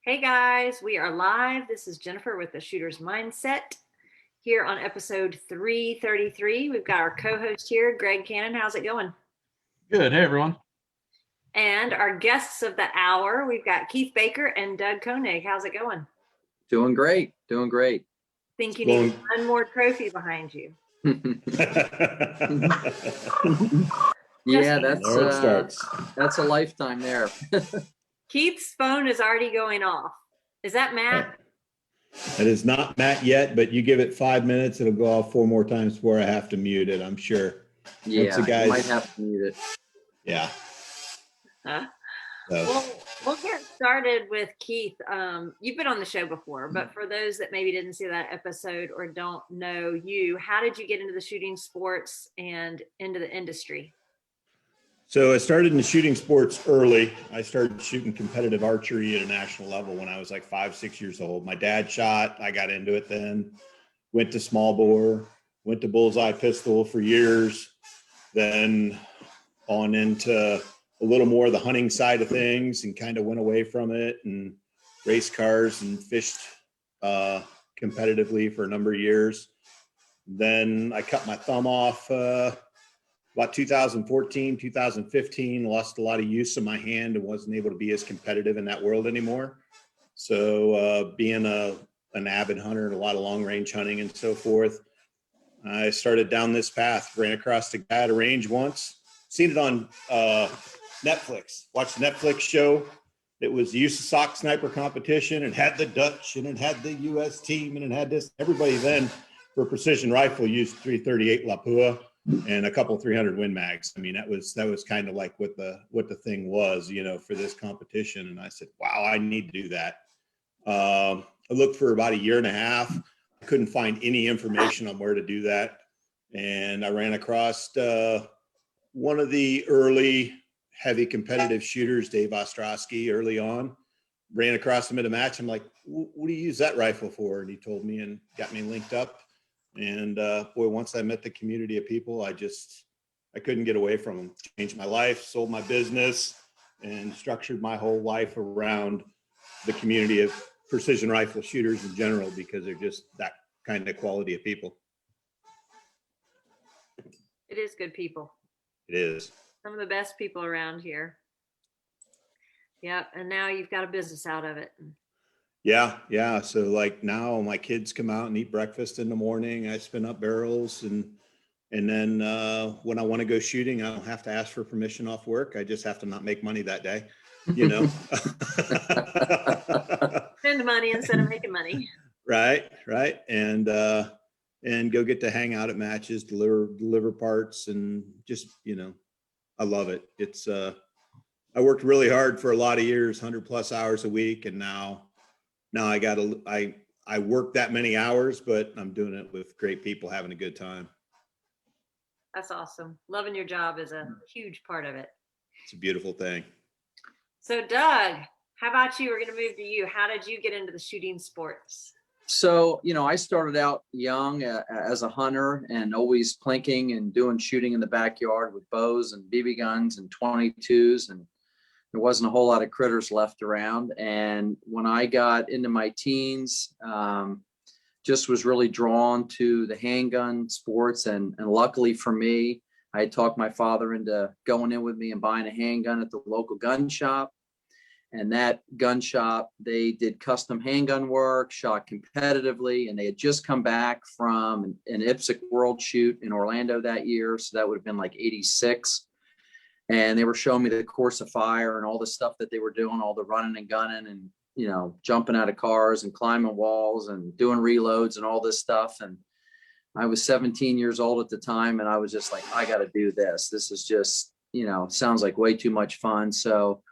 Hey guys, we are live. This is Jennifer with the Shooter's Mindset here on episode 333. We've got our co-host here, Greg Cannon. How's it going? Good. Hey, everyone. And our guests of the hour, we've got Keith Baker and Doug Koenig. How's it going? Doing great. Doing great. Think you need one more trophy behind you. Yeah, that's a lifetime there. Keith's phone is already going off. Is that Matt? It is not Matt yet, but you give it 5 minutes, it'll go off 4 more times before I have to mute it, I'm sure. Yeah, you might have to mute it. Yeah. Well, we'll get started with Keith. You've been on the show before, but for those that maybe didn't see that episode or don't know you, how did you get into the shooting sports and into the industry? So I started in the shooting sports early. I started shooting competitive archery at a national level when I was like 5-6 years old. My dad shot. I got into it then. Went to small bore. Went to bullseye pistol for years. Then on into a little more of the hunting side of things and kind of went away from it and raced cars and fished competitively for a number of years. Then I cut my thumb off about 2014, 2015, lost a lot of use of my hand and wasn't able to be as competitive in that world anymore. So being an avid hunter and a lot of long range hunting and so forth, I started down this path, ran across the guy at a range once, seen it on Netflix, watched the Netflix show. It was the USASOC sniper competition and had the Dutch and it had the US team and it had this. Everybody then for precision rifle used 338 Lapua and a couple 300 Win Mags. I mean, that was kind of like what the thing was, you know, for this competition. And I said, wow, I need to do that. I looked for about a year and a half. I couldn't find any information on where to do that. And I ran across one of the early heavy competitive shooters, Dave Ostrowski, early on. Ran across him at a match. I'm like, what do you use that rifle for? And he told me and got me linked up. And boy, once I met the community of people, I couldn't get away from them. Changed my life, sold my business, and structured my whole life around the community of precision rifle shooters in general, because they're just that kind of quality of people. It is good people. It is. Some of the best people around here. Yep. And now you've got a business out of it. Yeah. So like now my kids come out and eat breakfast in the morning. I spin up barrels and then when I want to go shooting, I don't have to ask for permission off work. I just have to not make money that day, you know. Spend money instead of making money. Right. And go get to hang out at matches, deliver parts, and just, you know, I love it. It's I worked really hard for a lot of years, 100+ hours a week, and now I work that many hours, but I'm doing it with great people, having a good time. That's awesome. Loving your job is a huge part of it. It's a beautiful thing. So Doug, how about you? We're going to move to you. How did you get into the shooting sports? So, you know, I started out young as a hunter and always plinking and doing shooting in the backyard with bows and BB guns and 22s, and there wasn't a whole lot of critters left around. And when I got into my teens, just was really drawn to the handgun sports. And luckily for me, I had talked my father into going in with me and buying a handgun at the local gun shop. And that gun shop, they did custom handgun work, shot competitively, and they had just come back from an IPSC World Shoot in Orlando that year. So that would have been like 86. And they were showing me the course of fire and all the stuff that they were doing, all the running and gunning and, you know, jumping out of cars and climbing walls and doing reloads and all this stuff. And I was 17 years old at the time. And I was just like, I got to do this. This is just, you know, sounds like way too much fun. So,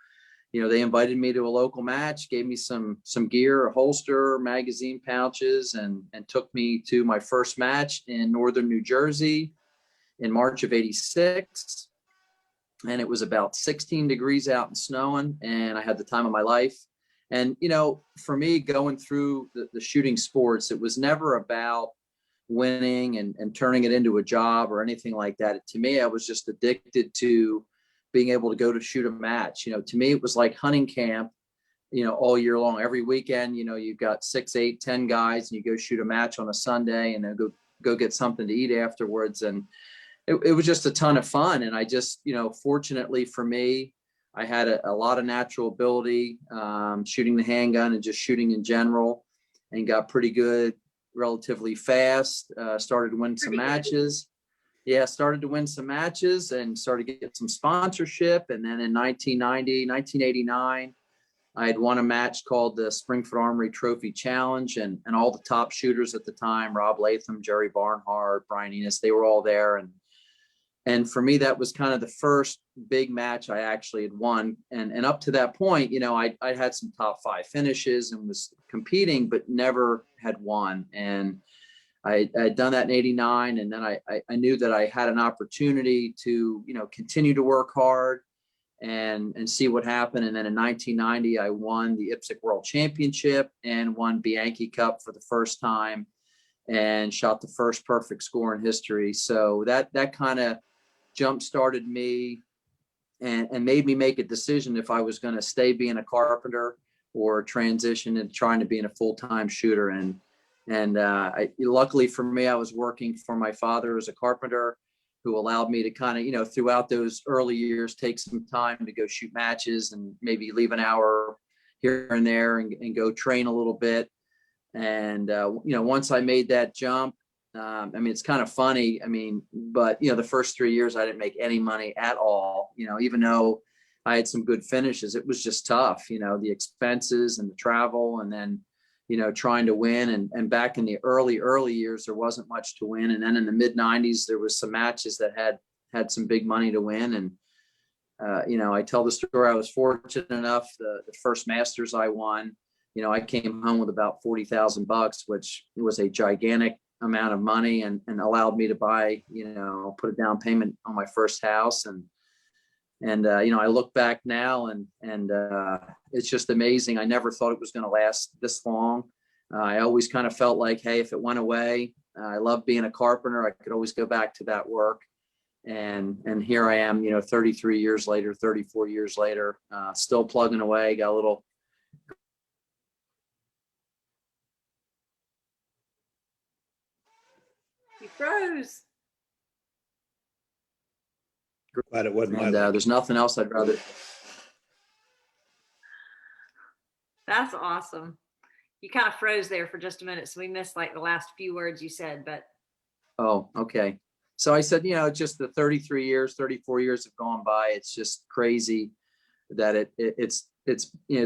you know, they invited me to a local match, gave me some gear, a holster, magazine pouches, and took me to my first match in northern New Jersey in March of '86. And it was about 16 degrees out and snowing, and I had the time of my life. And, you know, for me, going through the shooting sports, it was never about winning and turning it into a job or anything like that. To me, I was just addicted to being able to go to shoot a match. You know, to me, it was like hunting camp all year long. Every weekend, you've got 6, 8, 10 guys, and you go shoot a match on a Sunday, and then go get something to eat afterwards. And it was just a ton of fun. And I just, fortunately for me, I had a lot of natural ability, shooting the handgun and just shooting in general, and got pretty good relatively fast. Started to win some matches. Yeah, started to win some matches and started to get some sponsorship. And then in 1989, I had won a match called the Springfield Armory Trophy Challenge, and all the top shooters at the time, Rob Latham, Jerry Barnhart, Brian Enos, they were all there. And for me, that was kind of the first big match I actually had won. And up to that point, I had some top 5 finishes and was competing, but never had won. And I had done that in 89. And then I knew that I had an opportunity to, continue to work hard and see what happened. And then in 1990, I won the IPSC World Championship and won Bianchi Cup for the first time, and shot the first perfect score in history. So that kind of jump-started me and made me make a decision if I was going to stay being a carpenter or transition into trying to being a full-time shooter. And luckily for me, I was working for my father as a carpenter, who allowed me to kind of, throughout those early years, take some time to go shoot matches and maybe leave an hour here and there and go train a little bit. And, once I made that jump, it's kind of funny. But, the first 3 years I didn't make any money at all, even though I had some good finishes. It was just tough, the expenses and the travel, and then, trying to win. And back in the early years, there wasn't much to win. And then in the mid 90s, there was some matches that had some big money to win. And, I tell the story, I was fortunate enough, the first Masters I won, I came home with about $40,000, which was a gigantic amount of money, and allowed me to buy, put a down payment on my first house. And I look back now and it's just amazing. I never thought it was going to last this long. I always kind of felt like, hey, if it went away, I love being a carpenter. I could always go back to that work. And here I am, 33 years later, 34 years later, still plugging away. Got a little. You froze. Glad it wasn't my And there's nothing else I'd rather. That's awesome. You kind of froze there for just a minute, so we missed like the last few words you said, but. Oh, okay. So I said, just the 34 years have gone by. It's just crazy that it's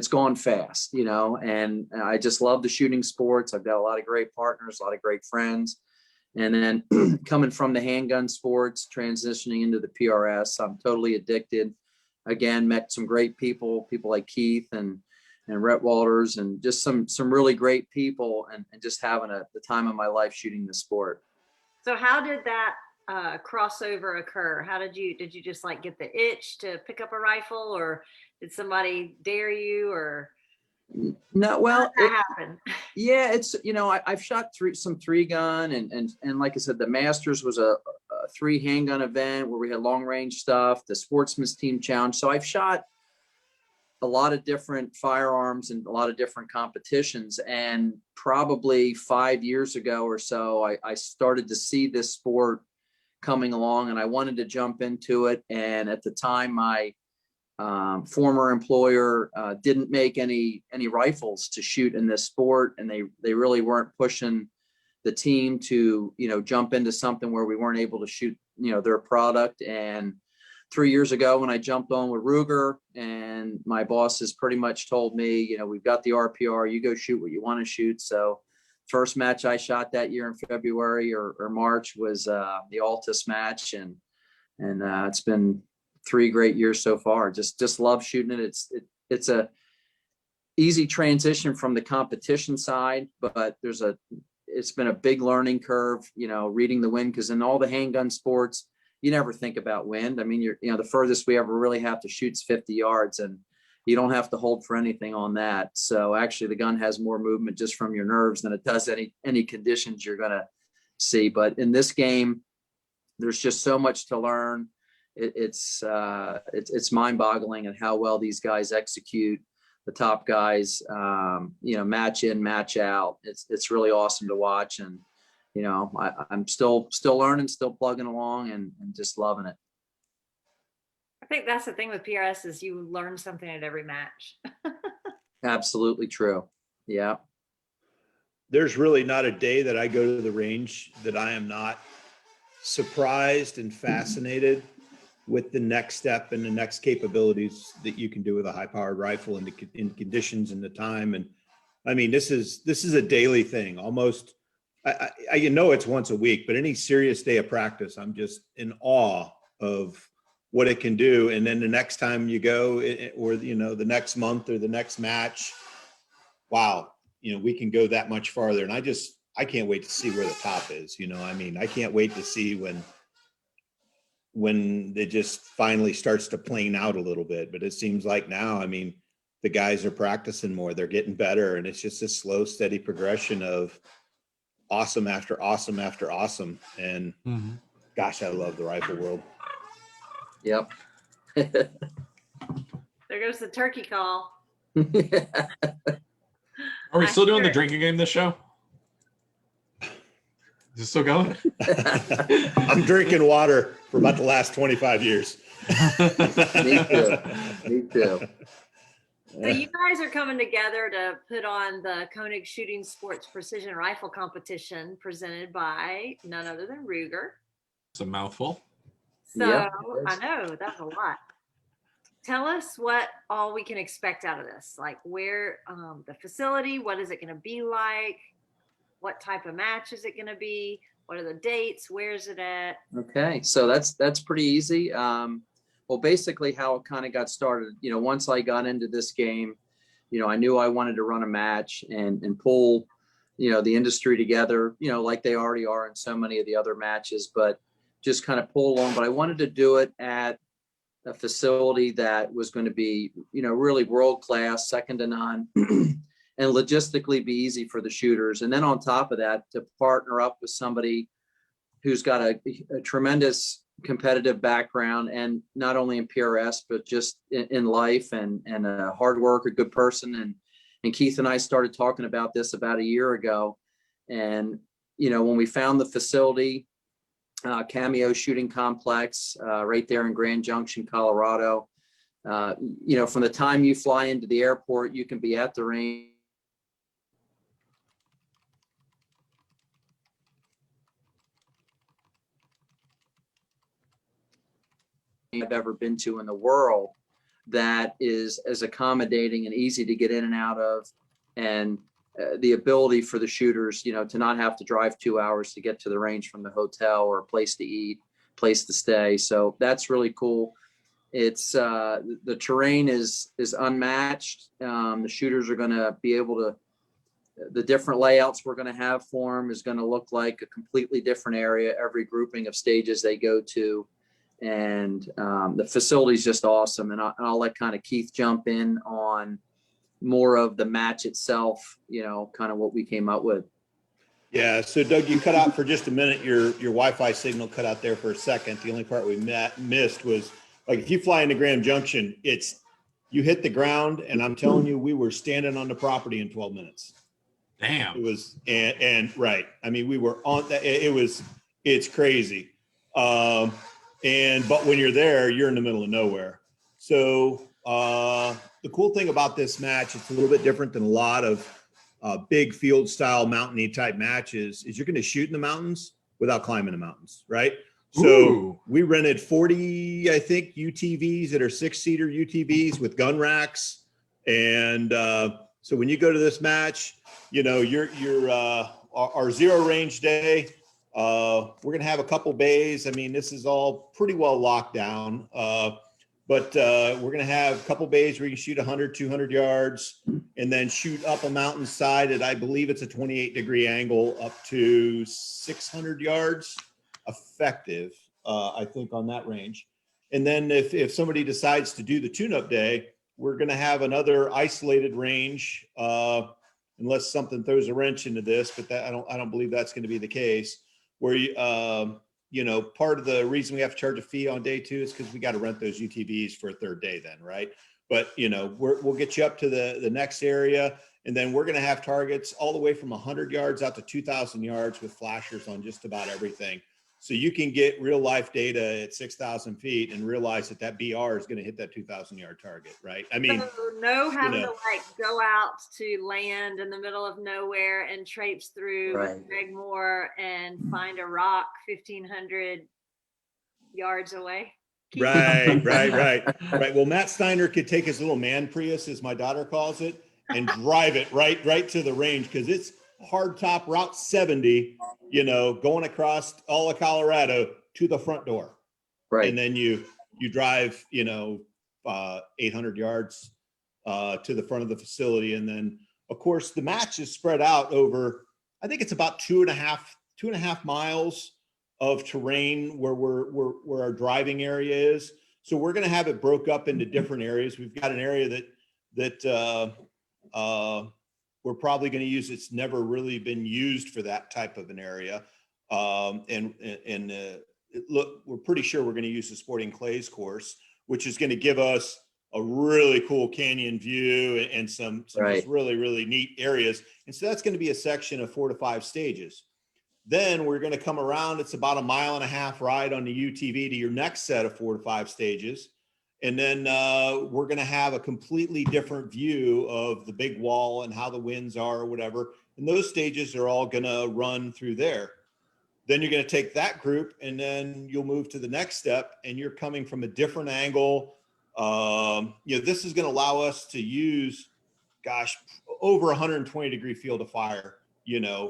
gone fast, and I just love the shooting sports. I've got a lot of great partners, a lot of great friends. And then coming from the handgun sports, transitioning into the PRS, I'm totally addicted. Again, met some great people like Keith and Rhett Walters, and just some really great people, and just having the time of my life shooting the sport. So how did that crossover occur? How did you just like get the itch to pick up a rifle, or did somebody dare you, or? No, well, how did that happen? Yeah, it's, I've shot some 3-gun and like I said, the Masters was a 3 handgun event where we had long range stuff, the Sportsman's Team Challenge. So I've shot a lot of different firearms and a lot of different competitions. And probably 5 years ago or so, I started to see this sport coming along, and I wanted to jump into it. And at the time, my former employer didn't make any rifles to shoot in this sport, and they really weren't pushing the team to jump into something where we weren't able to shoot their product. And 3 years ago, when I jumped on with Ruger, and my bosses pretty much told me, we've got the RPR, you go shoot what you want to shoot. So first match I shot that year in February or March was the Altus match, and it's been 3 great years so far. Just love shooting it. It's a easy transition from the competition side, but it's been a big learning curve, reading the wind, because in all the handgun sports, you never think about wind. The furthest we ever really have to shoot is 50 yards, and you don't have to hold for anything on that. So actually the gun has more movement just from your nerves than it does any conditions you're going to see. But in this game, there's just so much to learn. It's mind-boggling at how well these guys execute the top guys, match in, match out. It's really awesome to watch. And, I'm still learning, still plugging along and just loving it. I think that's the thing with PRS is you learn something at every match. Absolutely true. Yeah. There's really not a day that I go to the range that I am not surprised and fascinated with the next step and the next capabilities that you can do with a high powered rifle and in conditions and the time. And I mean, this is a daily thing almost. I it's once a week, but any serious day of practice, I'm just in awe of what it can do. And then the next time you go or, the next month or the next match, wow, we can go that much farther. And I can't wait to see where the top is. I can't wait to see when it just finally starts to plane out a little bit. But it seems like now, the guys are practicing more, they're getting better. And it's just a slow, steady progression of awesome after awesome after awesome. And gosh, I love the rifle world. Yep. There goes the turkey call. Are we still doing the drinking game this show? Is it still going? I'm drinking water for about the last 25 years. Me too. So you guys are coming together to put on the Koenig Shooting Sports Precision Rifle Competition presented by none other than Ruger. It's a mouthful. So Yeah, I know that's a lot. Tell us what all we can expect out of this, like where the facility, what is it going to be like? What type of match is it going to be? What are the dates? Where is it at? Okay, so that's pretty easy. Well, basically how it kind of got started, once I got into this game, I knew I wanted to run a match and pull, the industry together, like they already are in so many of the other matches, but just kind of pull along. But I wanted to do it at a facility that was going to be, really world-class, second to none, and logistically be easy for the shooters. And then on top of that, to partner up with somebody who's got a tremendous competitive background, and not only in PRS, but just in life and a hard worker, good person. And Keith and I started talking about this about a year ago. And, when we found the facility, Cameo Shooting Complex, right there in Grand Junction, Colorado, from the time you fly into the airport, you can be at the range I've ever been to in the world that is as accommodating and easy to get in and out of, and the ability for the shooters, to not have to drive 2 hours to get to the range from the hotel or a place to eat, place to stay. So that's really cool. It's the terrain is unmatched. The shooters are going to be able to, the different layouts we're going to have for them is going to look like a completely different area, every grouping of stages they go to. And the facility is just awesome. And I'll let kind of Keith jump in on more of the match itself, kind of what we came up with. Yeah. So Doug, you cut out for just a minute. Your Wi-Fi signal cut out there for a second. The only part we missed was, like, if you fly into Grand Junction, you hit the ground, and I'm telling you, we were standing on the property in 12 minutes. Damn. It was, and right. We were on that. It's crazy. But when you're there, you're in the middle of nowhere. So the cool thing about this match, it's a little bit different than a lot of big field style mountainy type matches, is you're going to shoot in the mountains without climbing the mountains, right? So we rented 40, I think, UTVs that are 6-seater UTVs with gun racks. And so when you go to this match, our zero range day, we're going to have a couple bays. This is all pretty well locked down. But we're going to have a couple bays where you can shoot 100, 200 yards and then shoot up a mountainside at, I believe it's a 28-degree angle up to 600 yards effective, I think, on that range. And then if somebody decides to do the tune-up day, we're going to have another isolated range, unless something throws a wrench into this, but that I don't believe that's going to be the case, where part of the reason we have to charge a fee on day 2 is because we got to rent those UTVs for a third day then, right? but we'll get you up to the next area. And then we're going to have targets all the way from 100 yards out to 2,000 yards with flashers on just about everything. So you can get real life data at 6,000 feet and realize that BR is going to hit that 2,000 yard target, right? I mean, so no having to like go out to land in the middle of nowhere and traipse through Right. Greg Moore and find a rock 1,500 yards away. Right. Well, Matt Steiner could take his little man Prius, as my daughter calls it, and drive it right to the range, because it's hardtop Route 70, going across all of Colorado to the front door. Right. And then you drive, 800 yards to the front of the facility. And then, of course, the match is spread out over, I think it's about two and a half miles of terrain where our driving area is. So we're going to have it broke up into different areas. We've got an area that we're probably going to use. It's never really been used for that type of an area. Look, we're pretty sure we're going to use the Sporting Clays course, which is going to give us a really cool canyon view and some just really, really neat areas. And so that's going to be a section of 4 to 5 stages. Then we're going to come around. It's about a 1.5 mile ride on the UTV to your next set of 4 to 5 stages. And then we're going to have a completely different view of the big wall and how the winds are or whatever. And those stages are all going to run through there. Then you're going to take that group and then you'll move to the next step, and you're coming from a different angle. This is going to allow us to use, over 120 degree field of fire,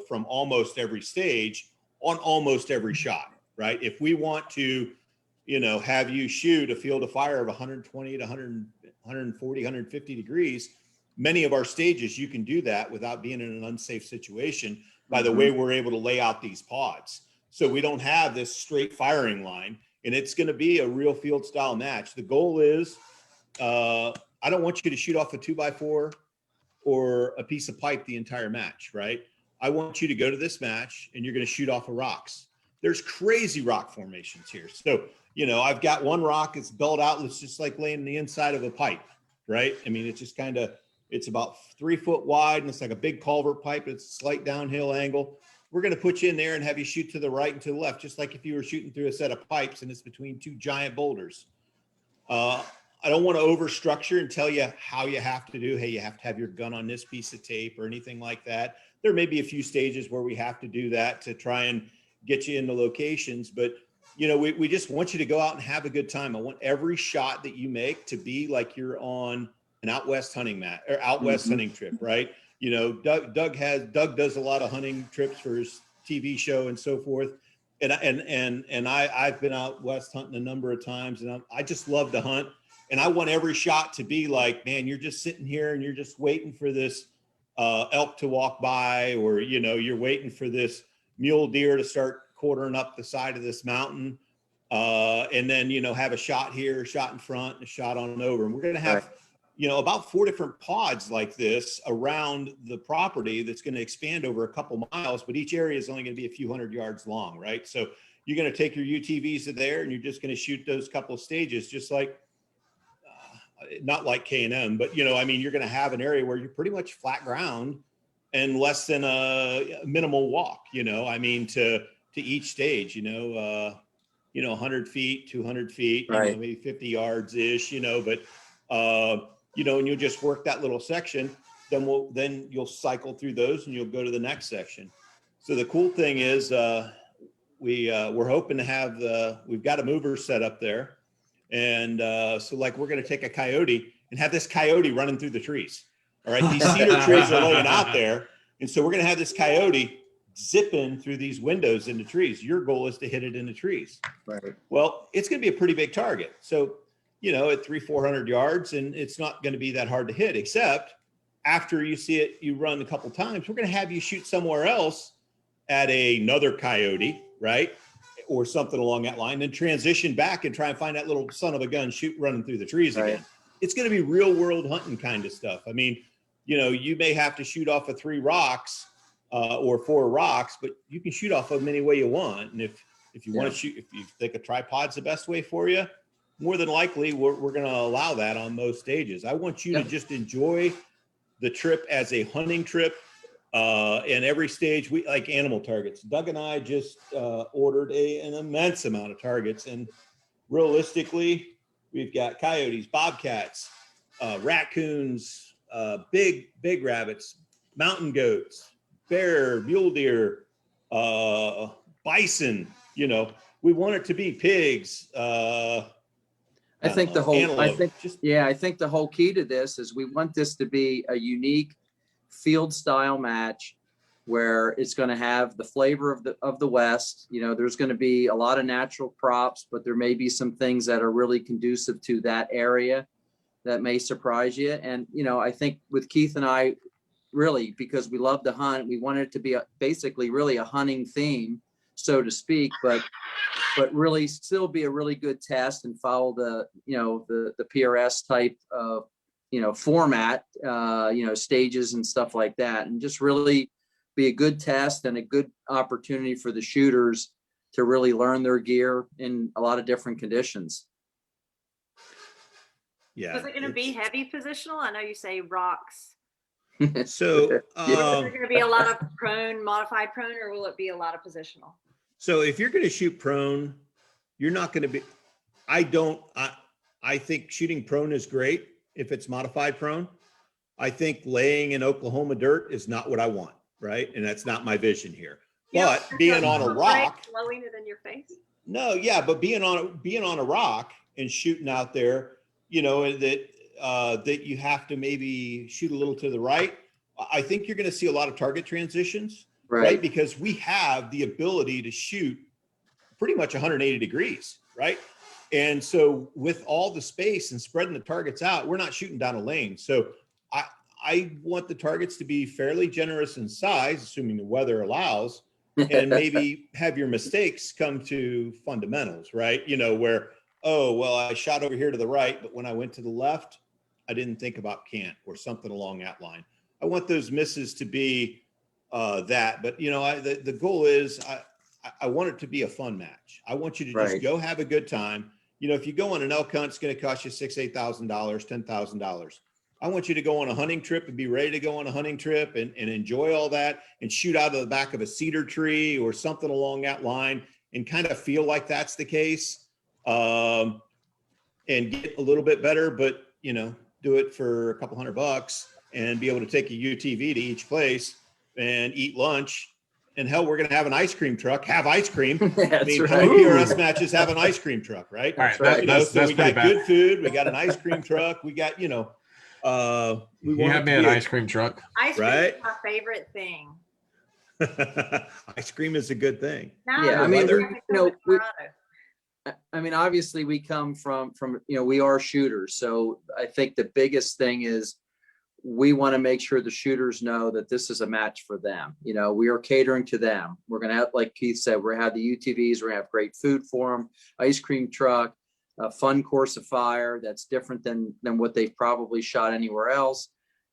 from almost every stage on almost every shot, right? If we want to, have you shoot a field of fire of 120 to 100, 140, 150 degrees, many of our stages, you can do that without being in an unsafe situation by the way we're able to lay out these pods. So we don't have this straight firing line, and it's going to be a real field style match. The goal is, I don't want you to shoot off a 2x4 or a piece of pipe the entire match, right? I want you to go to this match and you're going to shoot off of rocks. There's crazy rock formations here. So, I've got one rock that's belled out. It's just like laying the inside of a pipe, right? I mean, it's just it's about 3 foot wide, and it's like a big culvert pipe. It's a slight downhill angle. We're going to put you in there and have you shoot to the right and to the left, just like if you were shooting through a set of pipes and it's between 2 giant boulders. I don't want to overstructure and tell you how you have to do. Hey, you have to have your gun on this piece of tape or anything like that. There may be a few stages where we have to do that to try and get you into locations, but we just want you to go out and have a good time. I want every shot that you make to be like you're on an out west hunting hunting trip, right? Doug does a lot of hunting trips for his TV show and so forth. And I've been out west hunting a number of times, and I just love to hunt. And I want every shot to be like, man, you're just sitting here and you're just waiting for this elk to walk by, or, you're waiting for this mule deer to start quartering up the side of this mountain. And then, have a shot here, a shot in front, and a shot on over. And we're going to have, about 4 different pods like this around the property that's going to expand over a couple miles, but each area is only going to be a few hundred yards long, right? So you're going to take your UTVs to there and you're just going to shoot those couple of stages, just like, not like K&M, but, you're going to have an area where you're pretty much flat ground and less than a minimal walk, to each stage, 100 feet, 200 feet, maybe 50 yards ish, but, and you'll just work that little section. Then you'll cycle through those and you'll go to the next section. So the cool thing is, we're hoping to have we've got a mover set up there. And so we're going to take a coyote and have this coyote running through the trees. All right. These cedar trees are laying out there. And so we're going to have this coyote zipping through these windows in the trees. Your goal is to hit it in the trees. Right. Well, it's going to be a pretty big target. So, at 300-400 yards, and it's not going to be that hard to hit, except after you see it, you run a couple times, we're going to have you shoot somewhere else at another coyote, right? Or something along that line, then transition back and try and find that little son of a gun running through the trees again. It's going to be real world hunting kind of stuff. I mean, you may have to shoot off of 3 rocks or 4 rocks, but you can shoot off of them any way you want. And if you want to shoot, if you think a tripod's the best way for you, more than likely we're going to allow that on most stages. I want you to just enjoy the trip as a hunting trip. And every stage, we like animal targets. Doug and I just ordered an immense amount of targets, and realistically, we've got coyotes, bobcats, raccoons, big rabbits, mountain goats, bear, mule deer, bison. You know, we want it to be pigs. I think the whole key to this is we want this to be a unique field style match where it's going to have the flavor of the West. You know, there's going to be a lot of natural props, but there may be some things that are really conducive to that area that may surprise you. And, you know, I think with Keith and I, really, because we love to hunt, we wanted it to be basically really a hunting theme, so to speak, but really still be a really good test and follow the PRS type of, you know, format, you know, stages and stuff like that. And just really be a good test and a good opportunity for the shooters to really learn their gear in a lot of different conditions. Yeah. Is it going to be heavy positional? I know you say rocks. So Is there going to be a lot of prone, modified prone, or will it be a lot of positional? So if you're going to shoot prone, you're not going to be, I think shooting prone is great if it's modified prone. I think laying in Oklahoma dirt is not what I want, right? And that's not my vision here. But being on a rock, blowing it in your face. No, yeah, but being on a rock and shooting out there, you know, that you have to maybe shoot a little to the right. I think you're going to see a lot of target transitions, right? Because we have the ability to shoot pretty much 180 degrees, right? And so with all the space and spreading the targets out, we're not shooting down a lane. So I want the targets to be fairly generous in size, assuming the weather allows, and maybe have your mistakes come to fundamentals, right? You know, where, oh, well, I shot over here to the right, but when I went to the left, I didn't think about cant or something along that line. I want those misses to be that, but you know, the goal is I want it to be a fun match. I want you to just go have a good time. You know, if you go on an elk hunt, it's going to cost you $6,000, $8,000, $10,000. I want you to go on a hunting trip and be ready to go on a hunting trip and enjoy all that and shoot out of the back of a cedar tree or something along that line and kind of feel like that's the case, and get a little bit better, but you know, do it for a couple $100 and be able to take a UTV to each place and eat lunch. And hell, we're going to have an ice cream truck, have ice cream. I mean, how many PRS matches have an ice cream truck, right? That's right. So we got good food. We got an ice cream truck. We got, you know, you have me an ice cream truck. Ice cream is my favorite thing. Ice cream is a good thing. Yeah, I mean, obviously we come from, you know, we are shooters. So I think the biggest thing is we want to make sure the shooters know that this is a match for them. You know, we are catering to them. We're going to have, like Keith said, we're going to have the UTVs, we're going to have great food for them, ice cream truck, a fun course of fire that's different than what they've probably shot anywhere else,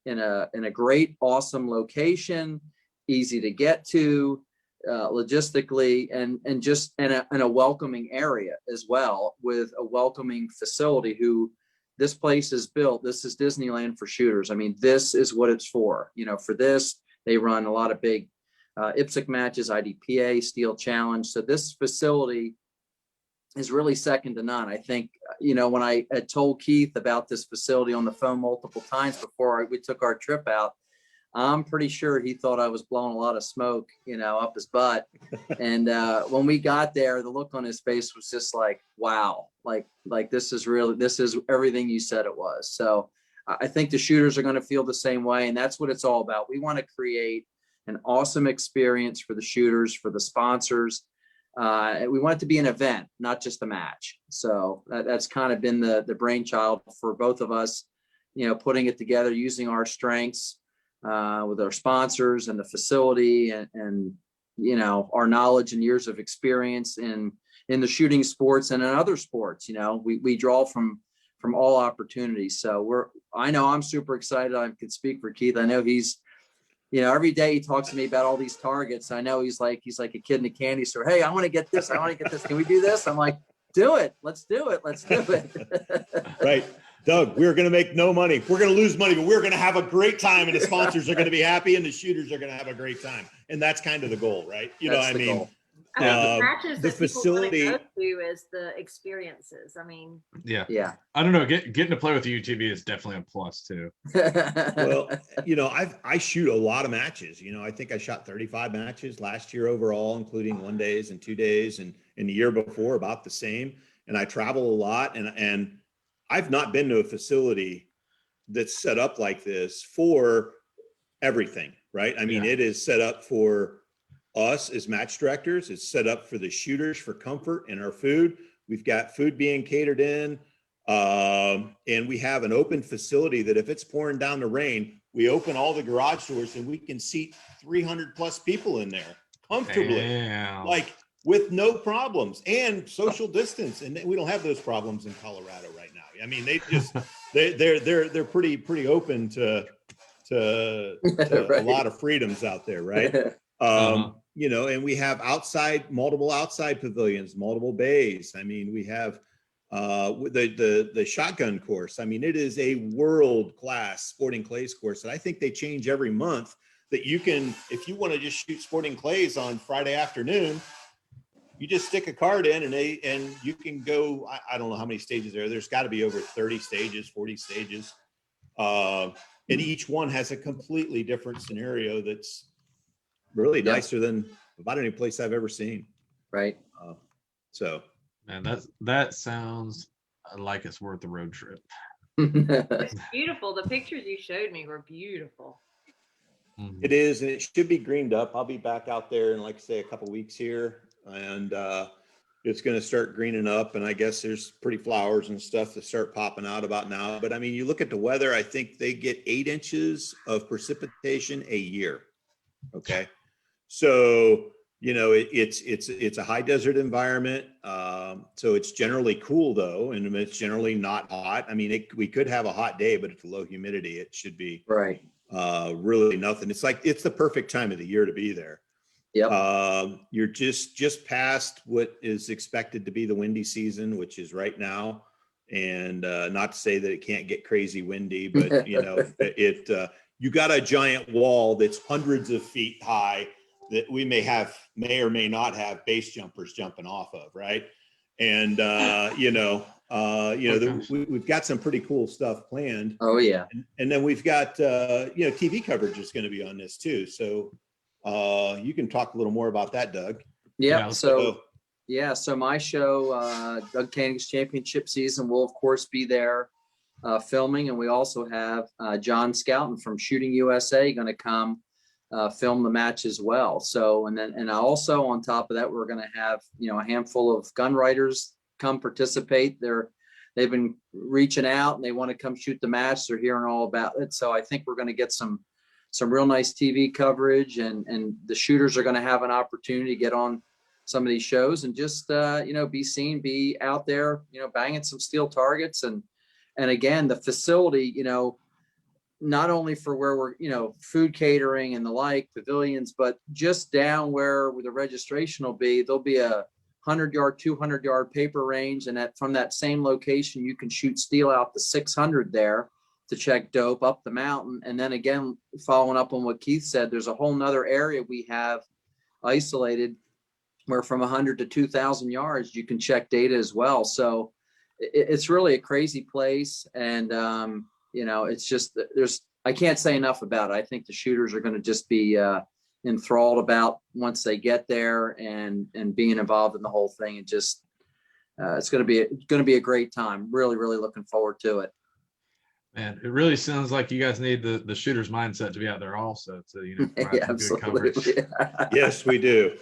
in a great, awesome location, easy to get to, logistically, and just in a welcoming area as well, with a welcoming facility. Who this place is built. This is Disneyland for shooters. I mean, this is what it's for. You know, for this, they run a lot of big IPSC matches, IDPA, Steel Challenge. So this facility is really second to none. I think, you know, when I had told Keith about this facility on the phone multiple times before we took our trip out, I'm pretty sure he thought I was blowing a lot of smoke, you know, up his butt. And when we got there, the look on his face was just like, wow, like this is everything you said it was. So I think the shooters are going to feel the same way. And that's what it's all about. We want to create an awesome experience for the shooters, for the sponsors. We want it to be an event, not just a match. So that's kind of been the brainchild for both of us, you know, putting it together, using our strengths with our sponsors and the facility and you know, our knowledge and years of experience in the shooting sports and in other sports. You know, we draw from all opportunities. So I know I'm super excited. I could speak for Keith. I know he's, you know, every day he talks to me about all these targets. I know he's like a kid in a candy store. Hey, I want to get this. I want to get this. Can we do this? I'm like, do it. Let's do it. Right. Doug, we're going to make no money. We're going to lose money, but we're going to have a great time, and the sponsors are going to be happy, and the shooters are going to have a great time. And that's kind of the goal, right? You know what I mean? Goal. I think the matches the that facility people want to go to is the experiences. I mean, yeah. I don't know. Getting to play with the UTV is definitely a plus too. Well, you know, I shoot a lot of matches. You know, I think I shot 35 matches last year overall, including 1 days and 2 days, and the year before about the same. And I travel a lot, and I've not been to a facility that's set up like this for everything, right? I mean, it is set up for us as match directors. It's set up for the shooters for comfort and our food. We've got food being catered in. And we have an open facility that if it's pouring down the rain, we open all the garage doors and we can seat 300 plus people in there comfortably. Damn. Like with no problems and social distance. And we don't have those problems in Colorado right now. I mean, they just, they're pretty open to Right. a lot of freedoms out there. Right. You know, and we have multiple outside pavilions, multiple bays. I mean, we have the shotgun course. I mean, it is a world-class sporting clays course that I think they change every month, that you can, if you want to just shoot sporting clays on Friday afternoon, you just stick a card in and you can go, I don't know how many stages there. There's got to be over 30 stages, 40 stages. And each one has a completely different scenario that's really nicer than about any place I've ever seen. Right. So. Man, that sounds like it's worth the road trip. it's beautiful. The pictures you showed me were beautiful. It is, and it should be greened up. I'll be back out there in, like I say, a couple weeks here, and it's going to start greening up. And I guess there's pretty flowers and stuff that start popping out about now. But I mean, you look at the weather. I think they get 8 inches of precipitation a year. Okay, so you know it's a high desert environment. So it's generally cool though, and it's generally not hot. I mean, we could have a hot day, but it's low humidity. It should be right. Really nothing. It's like, it's the perfect time of the year to be there. Yep. You're just past what is expected to be the windy season, which is right now. And not to say that it can't get crazy windy, but you know, you got a giant wall that's hundreds of feet high that we may or may not have base jumpers jumping off of, right? And we've got some pretty cool stuff planned. Oh yeah. And then we've got TV coverage is going to be on this too. So you can talk a little more about that, Doug. Yeah. So my show, Doug Koenig's Championship Season, will of course be there filming, and we also have John Scouten from Shooting USA going to come film the match as well. So and also on top of that, we're going to have a handful of gun writers come participate. They've been reaching out and they want to come shoot the match. They're hearing all about it. So I think we're going to get some real nice TV coverage, and the shooters are going to have an opportunity to get on some of these shows and just be seen, be out there, banging some steel targets. And again, the facility, not only for where we're, food catering and the like, pavilions, but just down where the registration will be, there'll be a 100-yard, 200-yard paper range. And from that same location, you can shoot steel out to 600 there to check dope up the mountain. And then again, following up on what Keith said, there's a whole nother area we have isolated where from 100 to 2,000 yards, you can check data as well. So it's really a crazy place. And, it's just, I can't say enough about it. I think the shooters are going to just be enthralled about once they get there and being involved in the whole thing. And just, it's going to be a great time. Really, really looking forward to it. Man, it really sounds like you guys need the shooter's mindset to be out there also to provide some good coverage. Yes, we do.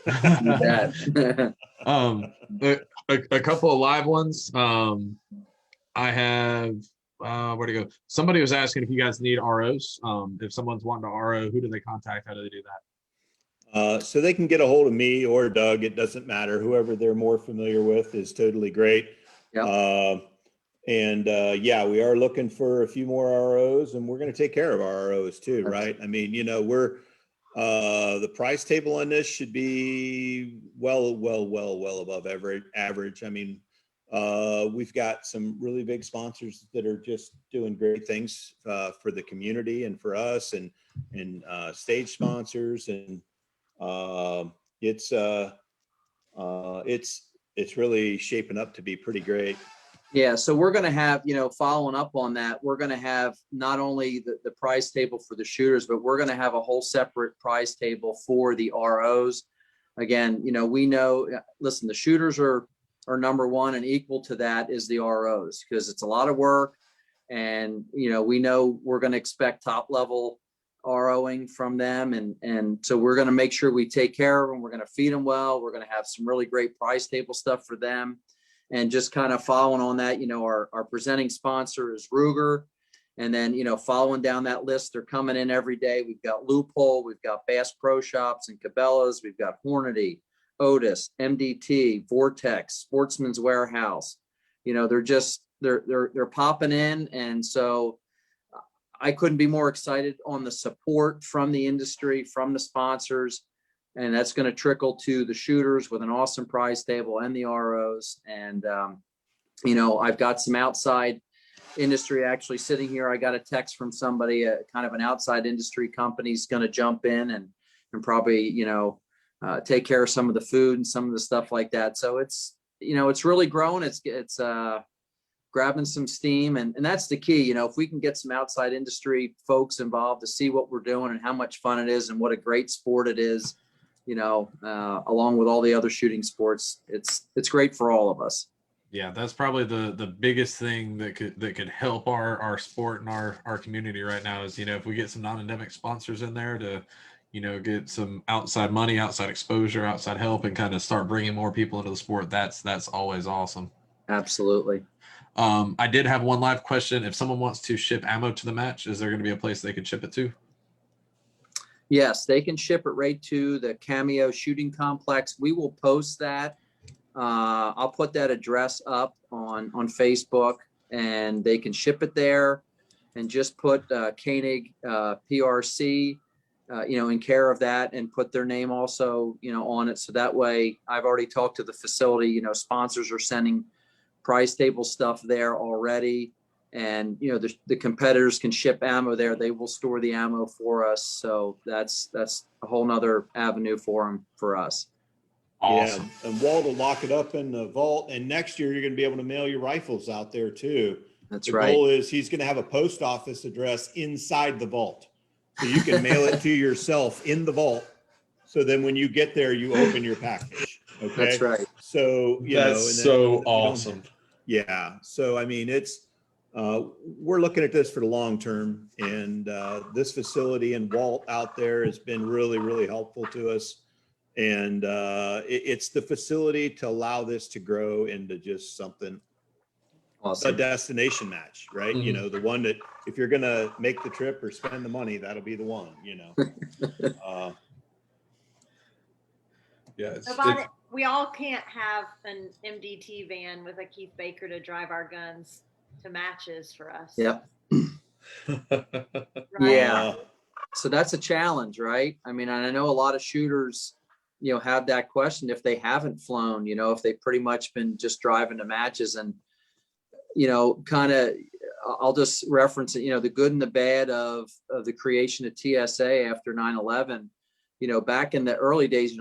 A couple of live ones. I have where to go? Somebody was asking if you guys need ROs. If someone's wanting to RO, who do they contact? How do they do that? So they can get a hold of me or Doug. It doesn't matter. Whoever they're more familiar with is totally great. Yep. We are looking for a few more ROs, and we're going to take care of our ROs too, right? I mean, we're the price table on this should be well above average. I mean, We've got some really big sponsors that are just doing great things for the community and for us, and stage sponsors, and it's really shaping up to be pretty great. Yeah, so we're going to have, following up on that, we're going to have not only the prize table for the shooters, but we're going to have a whole separate prize table for the ROs. Again, we know, listen, the shooters are number one, and equal to that is the ROs, because it's a lot of work. And, we know we're going to expect top level ROing from them. And so we're going to make sure we take care of them. We're going to feed them well. We're going to have some really great prize table stuff for them. And just kind of following on that, our presenting sponsor is Ruger. And then, following down that list, they're coming in every day. We've got Loophole, we've got Bass Pro Shops and Cabela's, we've got Hornady, Otis, MDT, Vortex, Sportsman's Warehouse. They're popping in. And so I couldn't be more excited on the support from the industry, from the sponsors. And that's going to trickle to the shooters with an awesome prize table and the ROs. And, I've got some outside industry actually sitting here. I got a text from somebody, kind of an outside industry company's going to jump in and probably, take care of some of the food and some of the stuff like that. So it's really growing. It's grabbing some steam, and that's the key. If we can get some outside industry folks involved to see what we're doing and how much fun it is and what a great sport it is, along with all the other shooting sports, it's great for all of us. Yeah, that's probably the biggest thing that could help our sport and our community right now is, if we get some non-endemic sponsors in there to, get some outside money, outside exposure, outside help, and kind of start bringing more people into the sport. That's always awesome. Absolutely. I did have one live question. If someone wants to ship ammo to the match, is there going to be a place they could ship it to? Yes, they can ship it right to the Cameo Shooting Complex. We will post that. I'll put that address up on Facebook, and they can ship it there, and just put Koenig PRC, in care of that, and put their name also, on it. So that way, I've already talked to the facility. Sponsors are sending prize table stuff there already, and the competitors can ship ammo there. They will store the ammo for us. So that's a whole nother avenue for us. Awesome. Yeah, and Walt will lock it up in the vault, and next year you're going to be able to mail your rifles out there too. That's the right. goal is he's going to have a post office address inside the vault, so you can mail it to yourself in the vault. So then when you get there, you open your package. Okay, That's right. So that's so awesome. Yeah. So I mean, it's we're looking at this for the long term, and this facility and Walt out there has been really, really helpful to us. And it's the facility to allow this to grow into just something, Awesome. a destination match, right? Mhm. The one that if you're going to make the trip or spend the money, that'll be the one, Yeah. We all can't have an MDT van with a Keith Baker to drive our guns to matches for us. Yep. Right? Yeah. So that's a challenge, right? I mean, I know a lot of shooters, have that question if they haven't flown, if they've pretty much been just driving to matches, and, kind of, I'll just reference it, the good and the bad of the creation of TSA after 9/11, back in the early days,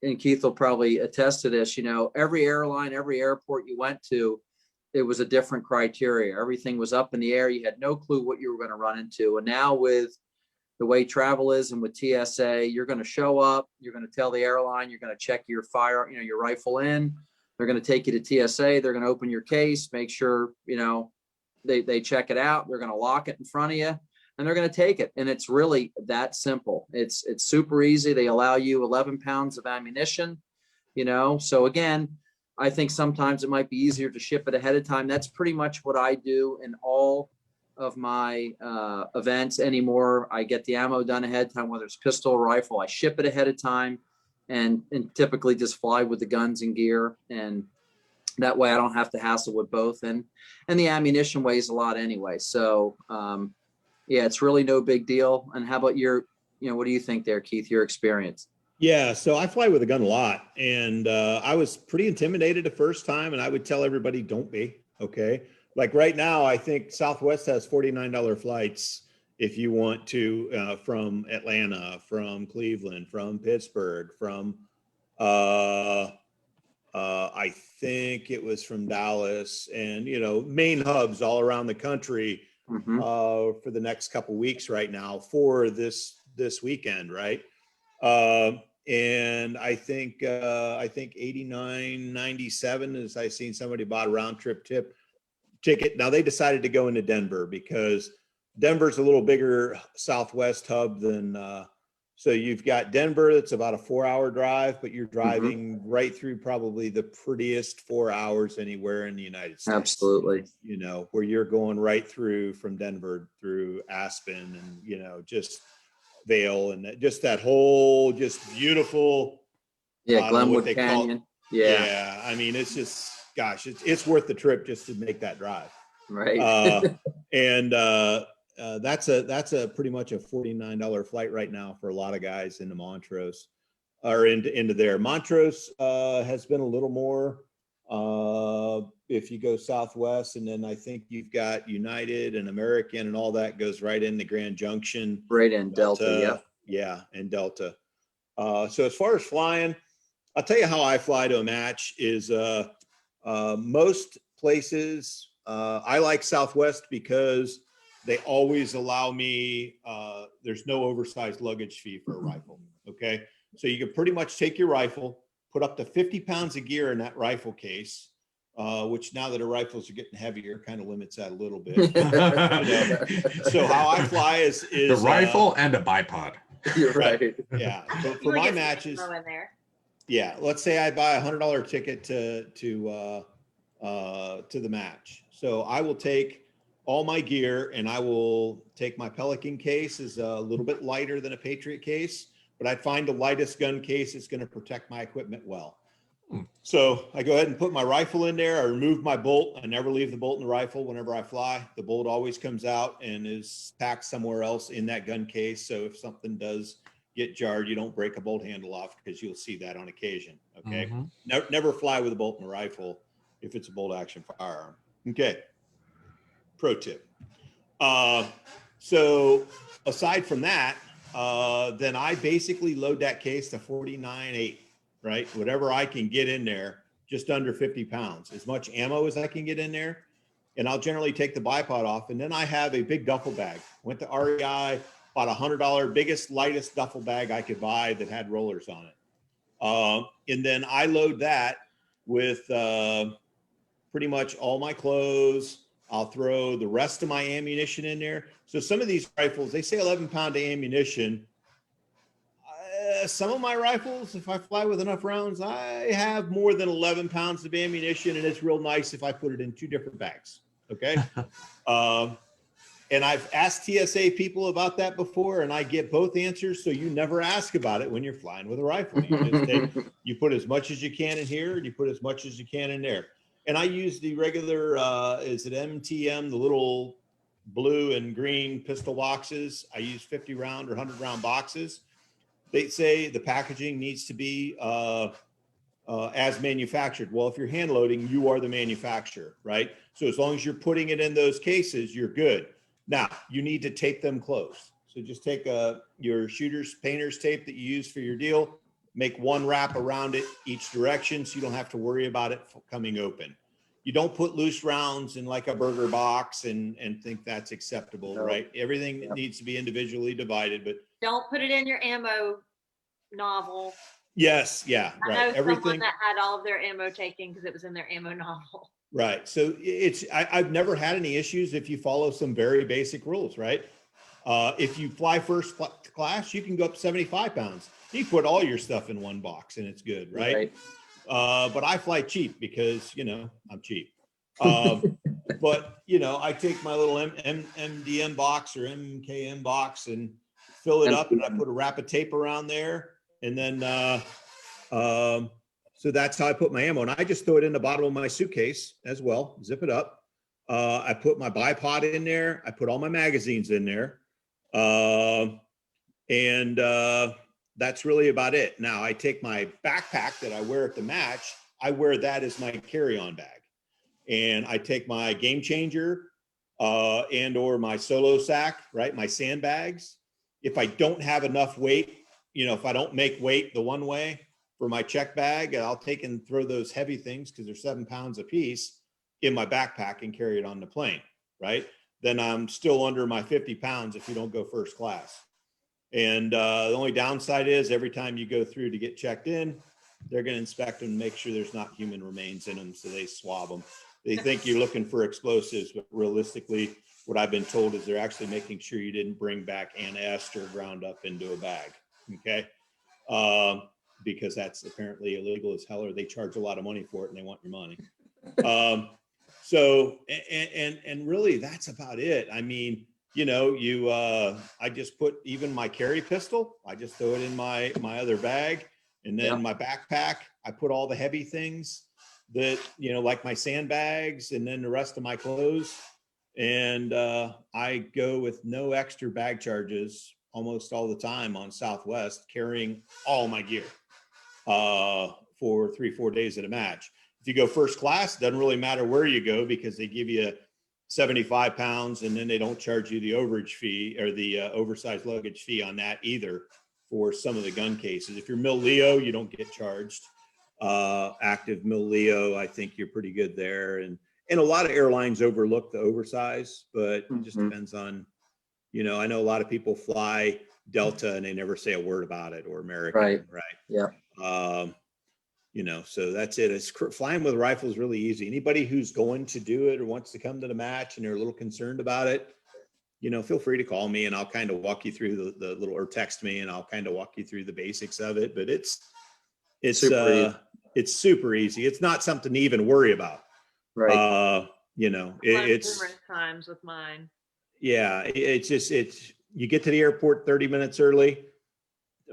and Keith will probably attest to this, every airline, every airport you went to, it was a different criteria. Everything was up in the air. You had no clue what you were going to run into. And now with the way travel is and with TSA, you're going to show up, you're going to tell the airline, you're going to check your your rifle in. They're going to take you to TSA. They're going to open your case, make sure, they check it out. They're going to lock it in front of you, and they're going to take it. And it's really that simple. It's super easy. They allow you 11 pounds of ammunition, so again, I think sometimes it might be easier to ship it ahead of time. That's pretty much what I do in all of my events anymore. I get the ammo done ahead of time, whether it's pistol or rifle. I ship it ahead of time, and typically just fly with the guns and gear, and that way I don't have to hassle with both. And the ammunition weighs a lot anyway. So yeah, it's really no big deal. And how about what do you think there, Keith, your experience? Yeah, so I fly with a gun a lot, and I was pretty intimidated the first time, and I would tell everybody, don't be, okay? Like right now, I think Southwest has $49 flights if you want to, from Atlanta, from Cleveland, from Pittsburgh, from, uh, I think it was from Dallas, and, main hubs all around the country Mhm. for the next couple weeks right now for this weekend, right? And I think 89.97 is, I seen somebody bought a round trip ticket. Now they decided to go into Denver because Denver's a little bigger Southwest hub than so you've got Denver, that's about a 4-hour drive, but you're driving right through probably the prettiest 4 hours anywhere in the United States. Absolutely. Where you're going right through from Denver through Aspen and just Vale and just that whole just beautiful. Yeah, Glenwood Canyon. Yeah, I mean, it's just, gosh, it's worth the trip just to make that drive. Right. And that's a pretty much a $49 flight right now for a lot of guys into Montrose or into there. Montrose has been a little more if you go Southwest, and then I think you've got United and American and all that goes right into Grand Junction. Right in Delta, yeah, and Delta. So as far as flying, I'll tell you how I fly to a match is most places. I like Southwest because they always allow me, there's no oversized luggage fee for a rifle. Okay. So you can pretty much take your rifle, put up to 50 pounds of gear in that rifle case, which now that our rifles are getting heavier, kind of limits that a little bit. So how I fly is the rifle and a bipod. You're right. Yeah. So for my matches, yeah, let's say I buy $100 ticket to the match. So I will take all my gear, and I will take my Pelican case is a little bit lighter than a Patriot case, but I'd find the lightest gun case that's going to protect my equipment well. So I go ahead and put my rifle in there. I remove my bolt. I never leave the bolt in the rifle whenever I fly. The bolt always comes out and is packed somewhere else in that gun case. So if something does get jarred, you don't break a bolt handle off, because you'll see that on occasion. Okay. Never fly with a bolt in a rifle if it's a bolt action firearm. Okay. Pro tip. So aside from that, then I basically load that case to 49.8, right? Whatever I can get in there, just under 50 pounds, as much ammo as I can get in there. And I'll generally take the bipod off. And then I have a big duffel bag. Went to REI, bought $100, biggest, lightest duffel bag I could buy that had rollers on it. And then I load that with pretty much all my clothes. I'll throw the rest of my ammunition in there. So some of these rifles, they say 11-pound ammunition. Some of my rifles, if I fly with enough rounds, I have more than 11 pounds of ammunition, and it's real nice if I put it in 2 different bags. Okay. And I've asked TSA people about that before, and I get both answers. So you never ask about it when you're flying with a rifle. You put as much as you can in here, and you put as much as you can in there. And I use the regular, is it MTM, the little blue and green pistol boxes. I use 50 round or 100 round boxes. They say the packaging needs to be as manufactured. Well, if you're hand loading, you are the manufacturer, right? So as long as you're putting it in those cases, you're good. Now, you need to tape them closed. So just take your shooter's painter's tape that you use for your deal, make one wrap around it each direction so you don't have to worry about it coming open. You don't put loose rounds in like a burger box and think that's acceptable, right? Everything needs to be individually divided, but don't put it in your ammo novel. Yes, yeah, right. I know someone that had all of their ammo taken because it was in their ammo novel. Right. So I've never had any issues if you follow some very basic rules, right? If you fly first class, you can go up 75 pounds. You put all your stuff in one box and it's good, right? But I fly cheap because, I'm cheap. But, I take my little MDM box or MKM box and fill it up, and I put a wrap of tape around there. And then, so that's how I put my ammo. And I just throw it in the bottom of my suitcase as well, zip it up. I put my bipod in there. I put all my magazines in there. And that's really about it. Now I take my backpack that I wear at the match. I wear that as my carry-on bag, and I take my game changer and or my solo sack, right? My sandbags. If I don't have enough weight, if I don't make weight the one way for my check bag, I'll take and throw those heavy things, because they're 7 pounds a piece, in my backpack and carry it on the plane, right? Then I'm still under my 50 pounds if you don't go first class. And the only downside is every time you go through to get checked in, they're going to inspect them and make sure there's not human remains in them. So they swab them. They think you're looking for explosives, but realistically, what I've been told is they're actually making sure you didn't bring back antiester ground up into a bag. Okay. Because that's apparently illegal as hell, or they charge a lot of money for it and they want your money. So, and really that's about it. I mean, I just put even my carry pistol, I just throw it in my other bag, and then my backpack, I put all the heavy things that, like my sandbags, and then the rest of my clothes. And I go with no extra bag charges almost all the time on Southwest, carrying all my gear for 3-4 days at a match. If you go first class, it doesn't really matter where you go, because they give you 75 pounds, and then they don't charge you the overage fee or the oversized luggage fee on that either for some of the gun cases. If you're Mil Leo, you don't get charged. Active Mil Leo, I think you're pretty good there. And a lot of airlines overlook the oversize, but it just depends on, I know a lot of people fly Delta and they never say a word about it, or American, right? Yeah. So that's it. Flying with a rifle is really easy. Anybody who's going to do it or wants to come to the match and they're a little concerned about it, feel free to call me and I'll kind of walk you through the little, or text me and I'll kind of walk you through the basics of it. But it's super easy. It's not something to even worry about. Right. It's numerous times with mine. Yeah, you get to the airport 30 minutes early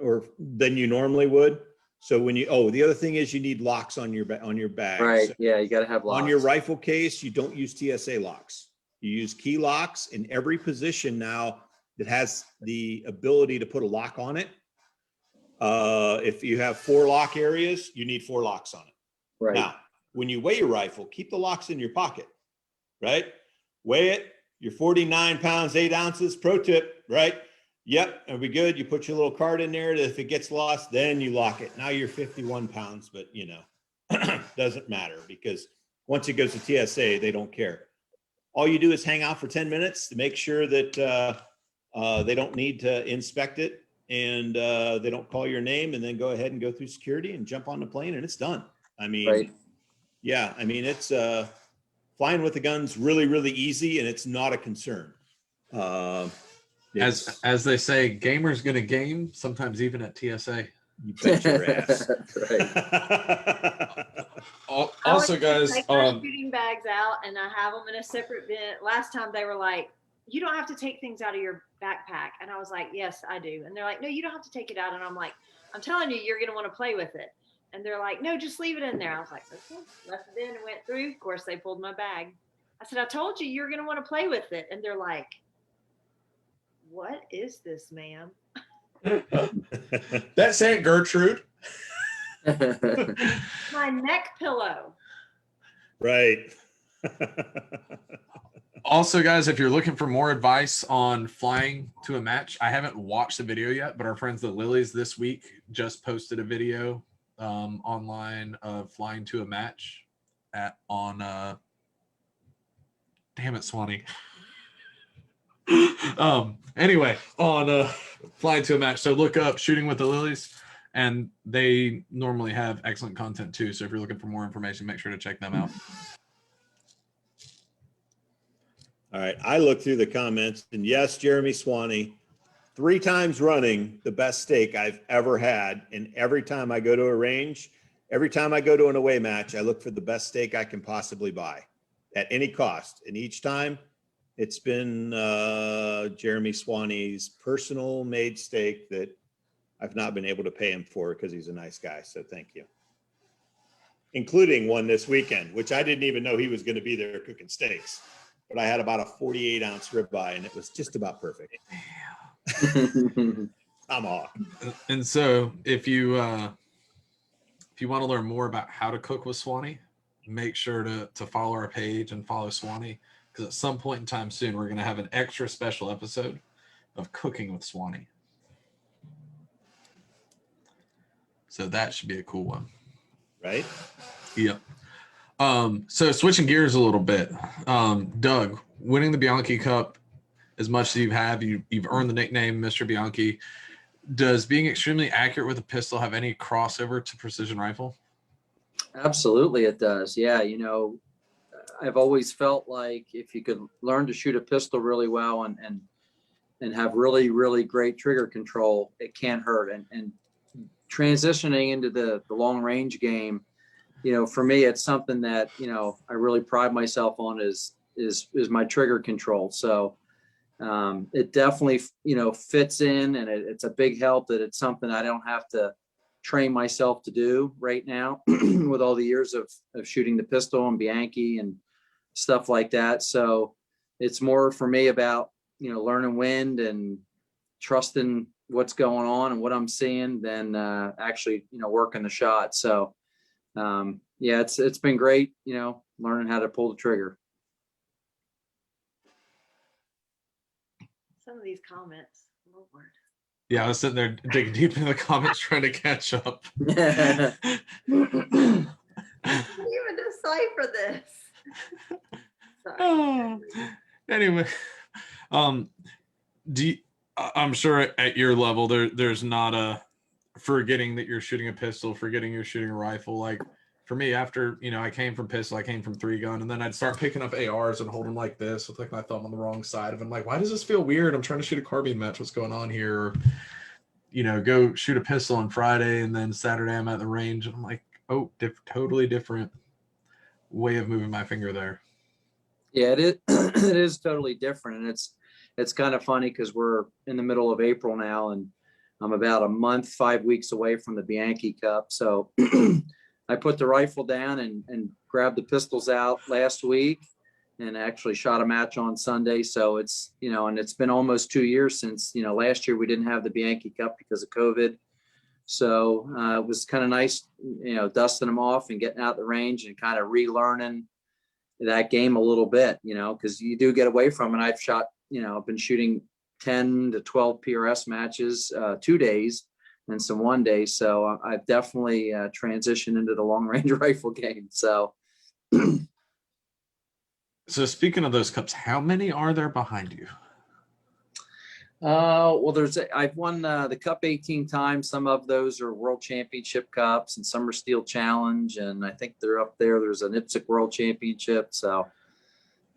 or than you normally would. So when the other thing is you need locks on your bag. Right. So yeah. You got to have locks on your rifle case. You don't use TSA locks. You use key locks in every position now that has the ability to put a lock on it. If you have 4 lock areas, you need 4 locks on it. Right. Now, when you weigh your rifle, keep the locks in your pocket, right? Weigh it. You're 49 pounds, 8 ounces. Pro tip, right? Yep, it'll be good. You put your little card in there. If it gets lost, then you lock it. Now you're 51 pounds, but doesn't matter, because once it goes to TSA, they don't care. All you do is hang out for 10 minutes to make sure that they don't need to inspect it, and they don't call your name, and then go ahead and go through security and jump on the plane, and it's done. I mean, right. Yeah, I mean, it's flying with the gun's really, really easy, and it's not a concern. As they say, gamers gonna game, sometimes even at TSA. You bet your ass. Right. Also, guys, take my shooting bags out and I have them in a separate bin. Last time they were like, "You don't have to take things out of your backpack," and I was like, "Yes, I do." And they're like, "No, you don't have to take it out." And I'm like, "I'm telling you, you're gonna want to play with it." And they're like, "No, just leave it in there." I was like, "Okay." Left it in and went through. Of course, they pulled my bag. I said, "I told you you're gonna want to play with it." And they're like, "What is this, ma'am?" That's Aunt Gertrude. My neck pillow. Right. Also, guys, if you're looking for more advice on flying to a match, I haven't watched the video yet, but our friends the Lilies this week just posted a video online of flying to a match damn it, Swanee. Anyway, on flying to a match. So look up Shooting with the Lilies, and they normally have excellent content too. So if you're looking for more information, make sure to check them out. All right. I looked through the comments, and yes, Jeremy Swanee, 3 times running, the best steak I've ever had. And every time I go to a range, every time I go to an away match, I look for the best steak I can possibly buy at any cost. And each time it's been Jeremy Swanee's personal made steak that I've not been able to pay him for because he's a nice guy. So thank you. Including one this weekend, which I didn't even know he was going to be there cooking steaks. But I had about a 48-ounce ribeye, and it was just about perfect. Tomahawk. And so if you want to learn more about how to cook with Swanee, make sure to follow our page and follow Swanee, because at some point in time soon, we're going to have an extra special episode of cooking with Swanee. So that should be a cool one. Right? Yeah. So switching gears a little bit, Doug, winning the Bianchi Cup as much as you have, you've earned the nickname Mr. Bianchi. Does being extremely accurate with a pistol have any crossover to precision rifle? Absolutely, it does. Yeah, I've always felt like if you could learn to shoot a pistol really well and have really, really great trigger control, it can't hurt. And transitioning into the long range game, for me, it's something that, I really pride myself on is my trigger control. So it definitely, fits in, and it's a big help that it's something I don't have to train myself to do right now with all the years of shooting the pistol and Bianchi and stuff like that. So it's more for me about, learning wind and trusting what's going on and what I'm seeing than actually, working the shot. So yeah, it's been great, learning how to pull the trigger. Some of these comments, Lord. Yeah, I was sitting there digging deep into the comments trying to catch up. I can't even decipher this. Sorry. Anyway, I'm sure at your level there's not a forgetting that you're shooting a pistol, forgetting you're shooting a rifle. Like for me, after I came from pistol, I came from 3-gun, and then I'd start picking up ARs and hold them like this with like my thumb on the wrong side of them. Like, why does this feel weird? I'm trying to shoot a carbine match. What's going on here? Or, go shoot a pistol on Friday, and then Saturday I'm at the range, and I'm like, oh, totally different way of moving my finger there. Yeah, it is. It is totally different, and it's kind of funny because we're in the middle of April now, and I'm about a month, 5 weeks away from the Bianchi Cup. So I put the rifle down and grabbed the pistols out last week, and actually shot a match on Sunday. So it's and it's been almost 2 years since last year we didn't have the Bianchi Cup because of COVID. So it was kind of nice, dusting them off and getting out the range and kind of relearning that game a little bit, because you do get away from it. I've shot, I've been shooting 10 to 12 PRS matches, 2 days and some 1 day. So I've definitely transitioned into the long range rifle game. So. So speaking of those cups, how many are there behind you? Well, I've won the Cup 18 times. Some of those are World Championship Cups, and some are Steel Challenge. And I think they're up there. There's an IPSC World Championship. So,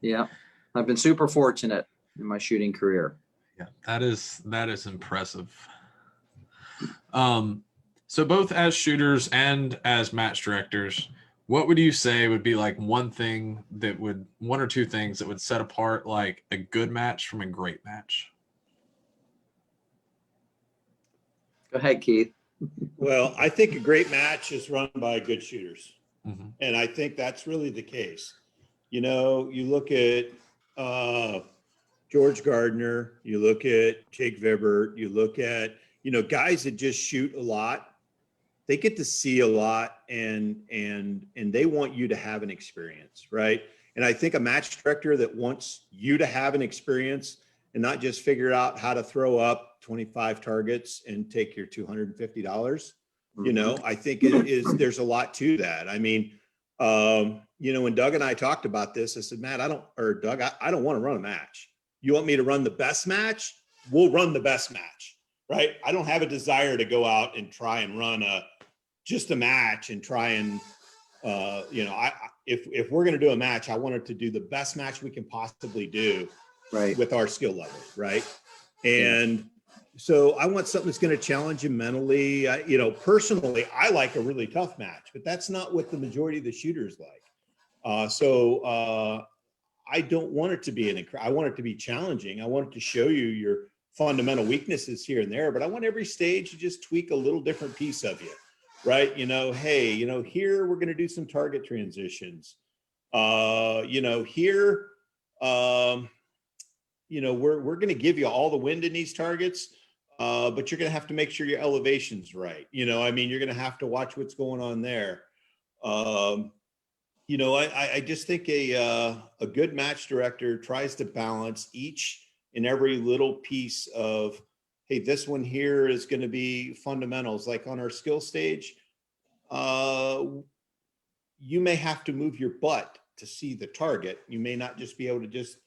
yeah, I've been super fortunate in my shooting career. Yeah, that is impressive. So both as shooters and as match directors, what would you say would be like one or two things that would set apart like a good match from a great match? Go ahead, Keith. Well, I think a great match is run by good shooters. Mm-hmm. And I think that's really the case. You look at George Gardner, you look at Jake Vibert, you look at, guys that just shoot a lot. They get to see a lot and they want you to have an experience, right? And I think a match director that wants you to have an experience and not just figure out how to throw up 25 targets and take your $250, I think there's a lot to that. I mean, when Doug and I talked about this, I said, Matt, I don't want to run a match. You want me to run the best match? We'll run the best match, right? I don't have a desire to go out and try and run just a match and try and, if we're going to do a match, I want it to do the best match we can possibly do, right, with our skill level, right? And so I want something that's going to challenge you mentally. Personally, I like a really tough match, but that's not what the majority of the shooters like. So I don't want it to be I want it to be challenging. I want it to show you your fundamental weaknesses here and there, but I want every stage to just tweak a little different piece of you, right? Hey, here we're going to do some target transitions. Here, we're going to give you all the wind in these targets. but you're going to have to make sure your elevation's right. You know, I mean, you're going to have to watch what's going on there. You know, I just think a good match director tries to balance each and every little piece of, hey, this one here is going to be fundamentals. Like on our skill stage, you may have to move your butt to see the target. You may not just be able to just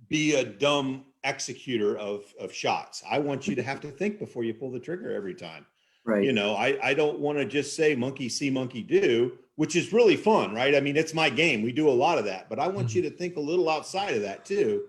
be a dumb executor of shots. I want you to have to think before you pull the trigger every time. Right. You know, I don't want to just say monkey see, monkey do, which is really fun, right? I mean, it's my game. We do a lot of that, but I want you to think a little outside of that too.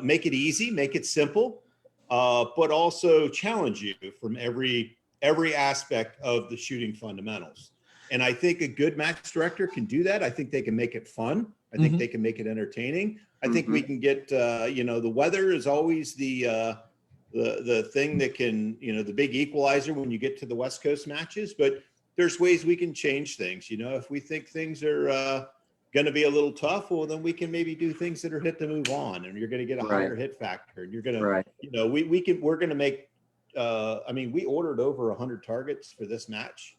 Make it easy, make it simple, but also challenge you from every aspect of the shooting fundamentals. And I think a good match director can do that. I think they can make it fun. I think they can make it entertaining. I think we can get, you know, the weather is always the thing that can, you know, the big equalizer when you get to the West Coast matches, but there's ways we can change things. You know, if we think things are going to be a little tough, well, then we can maybe do things that are hit to move on, and you're going to get a higher hit factor, and you're going to, you know, we're going to make, I mean, we ordered over 100 targets for this match.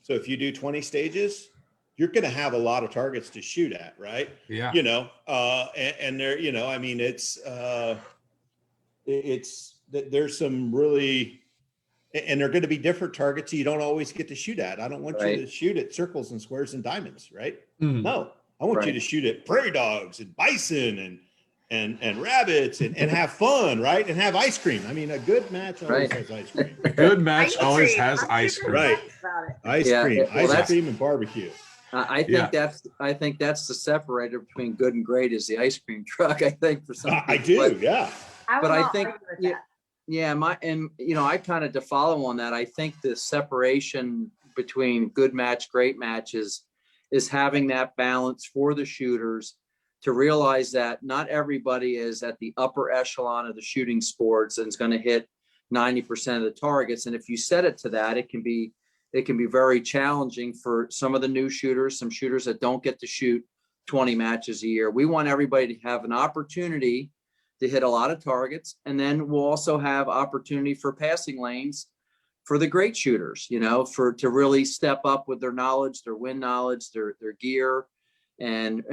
So if you do 20 stages, you're going to have a lot of targets to shoot at, right? Yeah. You know, and there, you know, I mean, there's some really, and they're going to be different targets you don't always get to shoot at. I don't want you to shoot at circles and squares and diamonds, right? No, I want you to shoot at prairie dogs and bison and rabbits and have fun, right? And have ice cream. I mean, a good match always has ice cream. A good match always has ice cream. Right. Ice cream and barbecue. I think that's the separator between good and great is the ice cream truck. I think for some people. I do, yeah. But I think, I kind of to follow on that. I think the separation between good match, great matches is having that balance for the shooters to realize that not everybody is at the upper echelon of the shooting sports and is going to hit 90% of the targets. And if you set it to that, it can be very challenging for some of the new shooters, some shooters that don't get to shoot 20 matches a year. We want everybody to have an opportunity to hit a lot of targets. And then we'll also have opportunity for passing lanes for the great shooters, you know, to really step up with their knowledge, their wind knowledge, their gear, and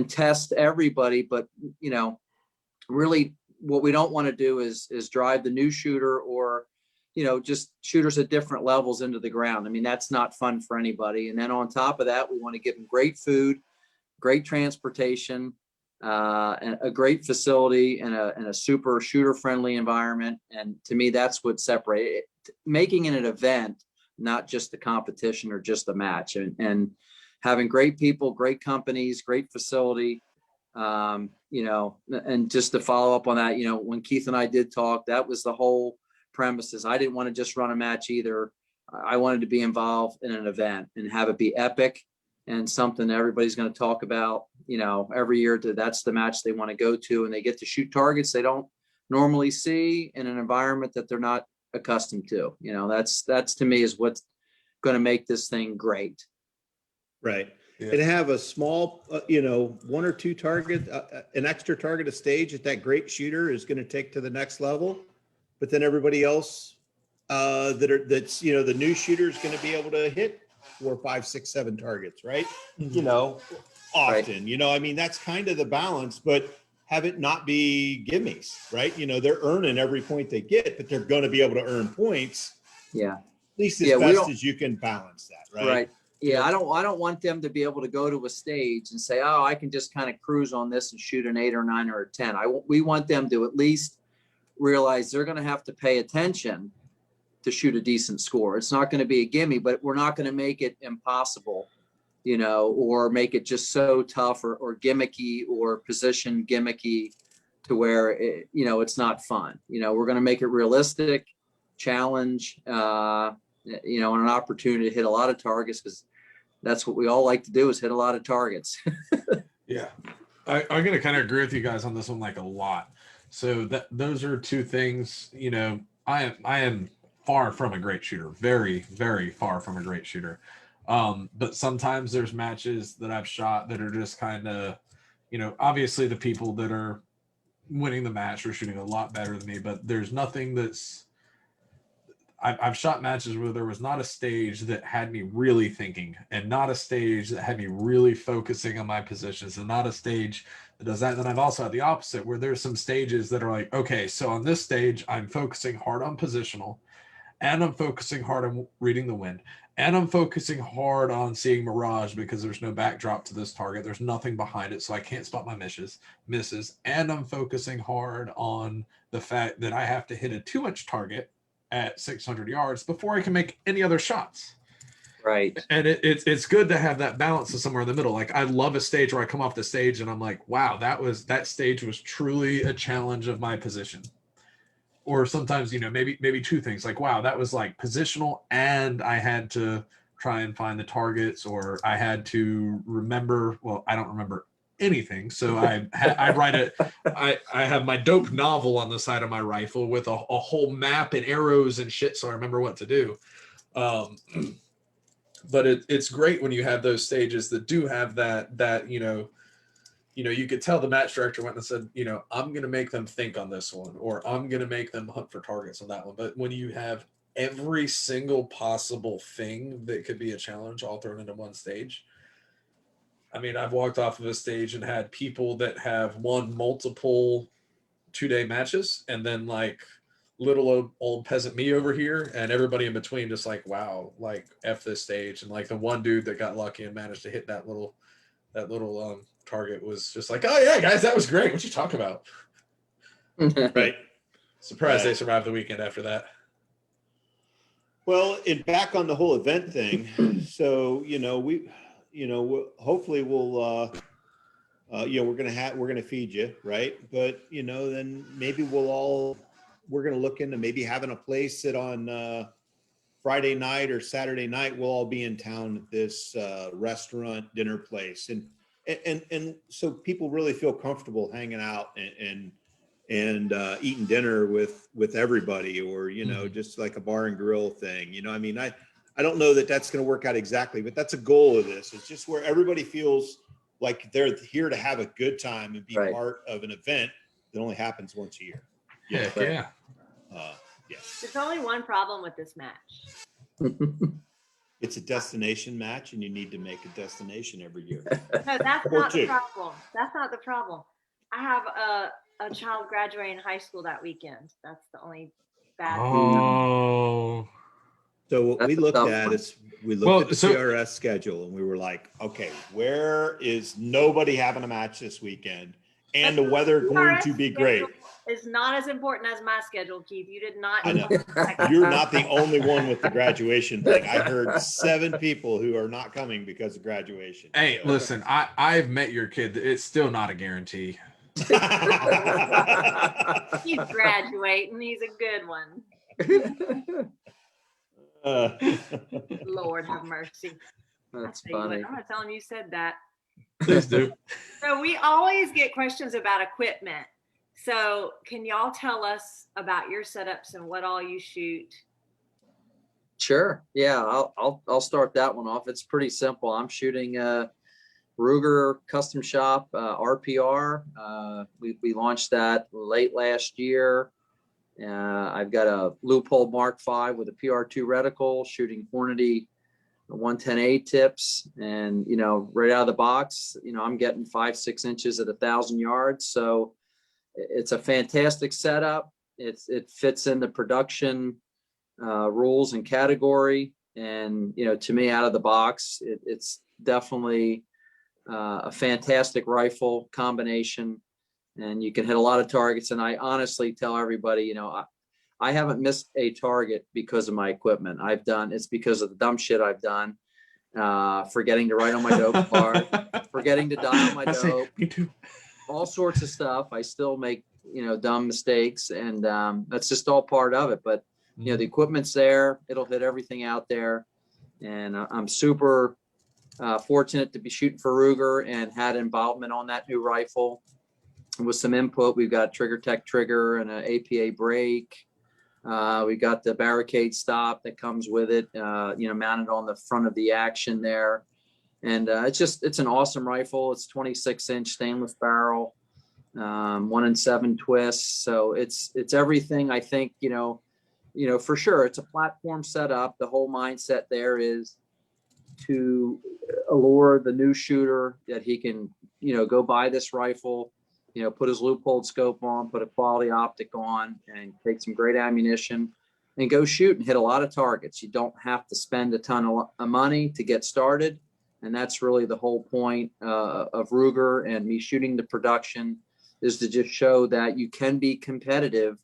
test everybody. But, you know, really what we don't want to do is drive the new shooter or, you know, just shooters at different levels into the ground. I mean, that's not fun for anybody. And then on top of that, we want to give them great food, great transportation, and a great facility and a super shooter friendly environment. And to me, that's what separates it, making it an event, not just a competition or just a match, and having great people, great companies, great facility. You know, and just to follow up on that, you know, when Keith and I did talk, that was the whole premises. I didn't want to just run a match either. I wanted to be involved in an event and have it be epic and something everybody's going to talk about, you know, every year. That's the match they want to go to, and they get to shoot targets they don't normally see in an environment that they're not accustomed to. You know, that's to me is what's going to make this thing great. Right. And have a small, you know, one or two target, an extra target a stage that great shooter is going to take to the next level. But then everybody else that's, you know, the new shooter is going to be able to hit 4, 5, 6, 7 targets, right? You know, often, you know, I mean, that's kind of the balance, but have it not be gimmies, right? You know, they're earning every point they get, but they're going to be able to earn points. Yeah. At least as best as you can balance that, right? Right. Yeah, I don't want them to be able to go to a stage and say, oh, I can just kind of cruise on this and shoot an 8 or 9 or a 10. We want them to at least realize they're going to have to pay attention to shoot a decent score. It's not going to be a gimme, but we're not going to make it impossible, you know, or make it just so tough or gimmicky or position gimmicky to where, you know, it's not fun. You know, we're going to make it realistic, challenge, you know, and an opportunity to hit a lot of targets, because that's what we all like to do, is hit a lot of targets. Yeah. I'm going to kind of agree with you guys on this one, like a lot. So those are two things, you know, I am far from a great shooter, very, very far from a great shooter. But sometimes there's matches that I've shot that are just kind of, you know, obviously the people that are winning the match or shooting a lot better than me, but there's nothing that's. I've shot matches where there was not a stage that had me really thinking, and not a stage that had me really focusing on my positions, and not a stage that does that. And then I've also had the opposite, where there's some stages that are like, okay, so on this stage, I'm focusing hard on positional, and I'm focusing hard on reading the wind, and I'm focusing hard on seeing mirage because there's no backdrop to this target. There's nothing behind it, so I can't spot my misses. And I'm focusing hard on the fact that I have to hit a 2-inch target at 600 yards before I can make any other shots. Right. And it's good to have that balance of somewhere in the middle. Like, I love a stage where I come off the stage and I'm like, wow, that stage was truly a challenge of my position. Or sometimes, maybe two things, like, wow, that was like positional and I had to try and find the targets, or I had to remember, well, I don't remember anything. So I have my dope novel on the side of my rifle with a whole map and arrows and shit, so I remember what to do. But it's great when you have those stages that do have that you could tell the match director went and said, I'm going to make them think on this one, or I'm going to make them hunt for targets on that one. But when you have every single possible thing that could be a challenge all thrown into one stage, I mean, I've walked off of a stage and had people that have won multiple 2-day matches, and then like little old peasant me over here, and everybody in between just like, wow, like F this stage. And like the one dude that got lucky and managed to hit that little target was just like, oh yeah, guys, that was great. What you talking about? Right. Surprised they survived the weekend after that. Well, back on the whole event thing. So, hopefully we're going to feed you, right? But, then maybe we're going to look into maybe having a place that on Friday night or Saturday night, we'll all be in town at this restaurant dinner place. And so people really feel comfortable hanging out and eating dinner with everybody, or, just like a bar and grill thing. I don't know that that's going to work out exactly, but that's a goal of this. It's just where everybody feels like they're here to have a good time and be Right. part of an event that only happens once a year. Yeah. Yeah. Yes. There's only one problem with this match. It's a destination match, and you need to make a destination every year. No, that's Or not the two. problem. That's not the problem. I have a child graduating high school that weekend. That's the only bad thing. Oh. So what That's we a looked tough at one. is we looked at the CRS schedule, and we were like, okay, where is nobody having a match this weekend, and the weather going to be great? It's not as important as my schedule, Keith. You did not. I know. You're not the only one with the graduation thing. I heard 7 people who are not coming because of graduation. Hey, listen, I've met your kid. It's still not a guarantee. He's graduating. He's a good one. Lord have mercy. That's I'm funny. not telling you said that. Please do. So we always get questions about equipment. So can y'all tell us about your setups and what all you shoot? Sure. Yeah, I'll start that one off. It's pretty simple. I'm shooting Ruger Custom Shop RPR. We launched that late last year. I've got a Loophole Mark V with a PR2 reticle, shooting Hornady 110A tips, and right out of the box, I'm getting 5-6 inches at 1,000 yards. So it's a fantastic setup. It fits in the production rules and category, and to me, out of the box, it's definitely a fantastic rifle combination, and you can hit a lot of targets. And I honestly tell everybody, I haven't missed a target because of my equipment. It's because of the dumb shit I've done, forgetting to write on my dope card, forgetting to dial my dope, me too. all sorts of stuff. I still make, dumb mistakes, and that's just all part of it. But, the equipment's there. It'll hit everything out there. And I'm super fortunate to be shooting for Ruger and had involvement on that new rifle. With some input, we've got Trigger Tech trigger and an APA brake. We got the barricade stop that comes with it, mounted on the front of the action there. And it's an awesome rifle. It's 26-inch stainless barrel. 1 in 7 twists. So it's everything. I think, for sure, it's a platform set up. The whole mindset there is to allure the new shooter that he can, go buy this rifle, put his loophole scope on, put a quality optic on, and take some great ammunition and go shoot and hit a lot of targets. You don't have to spend a ton of money to get started. And that's really the whole point of Ruger and me shooting the production, is to just show that you can be competitive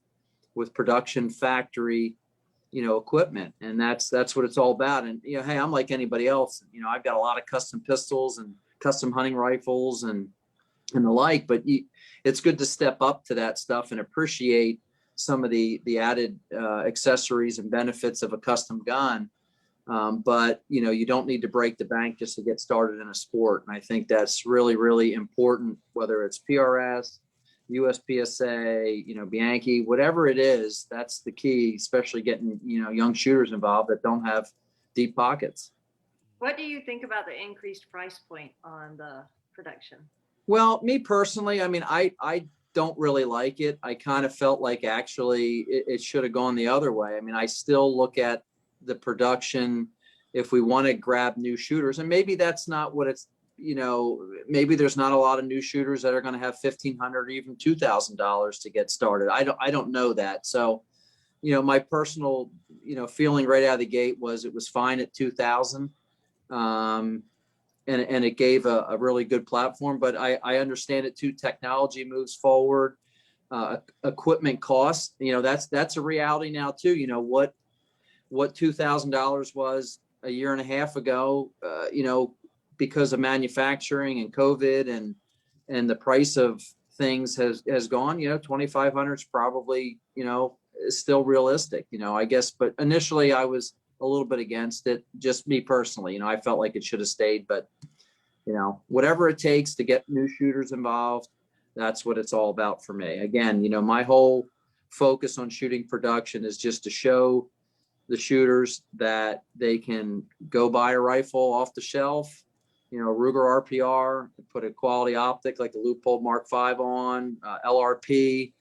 with production factory, equipment. And that's what it's all about. And, hey, I'm like anybody else. I've got a lot of custom pistols and custom hunting rifles and the like, but it's good to step up to that stuff and appreciate some of the added accessories and benefits of a custom gun. But you don't need to break the bank just to get started in a sport. And I think that's really, really important, whether it's PRS, USPSA, Bianchi, whatever it is. That's the key, especially getting, young shooters involved that don't have deep pockets. What do you think about the increased price point on the production? Well, me personally, I don't really like it. I kind of felt like actually it should have gone the other way. I still look at the production if we want to grab new shooters, and maybe that's not what it's, maybe there's not a lot of new shooters that are going to have $1,500 or even $2,000 to get started. I don't know that. So, my personal, feeling right out of the gate was it was fine at 2,000. And it gave a really good platform, but I understand it too. Technology moves forward, equipment costs, that's a reality now too. What $2,000 was a year and a half ago, because of manufacturing and COVID and the price of things has gone, 2,500 is probably, is still realistic, I guess. But initially I was a little bit against it, just me personally. I felt like it should have stayed, but whatever it takes to get new shooters involved, that's what it's all about for me. Again, my whole focus on shooting production is just to show the shooters that they can go buy a rifle off the shelf, Ruger RPR, put a quality optic like the Leupold Mark V on, LRP,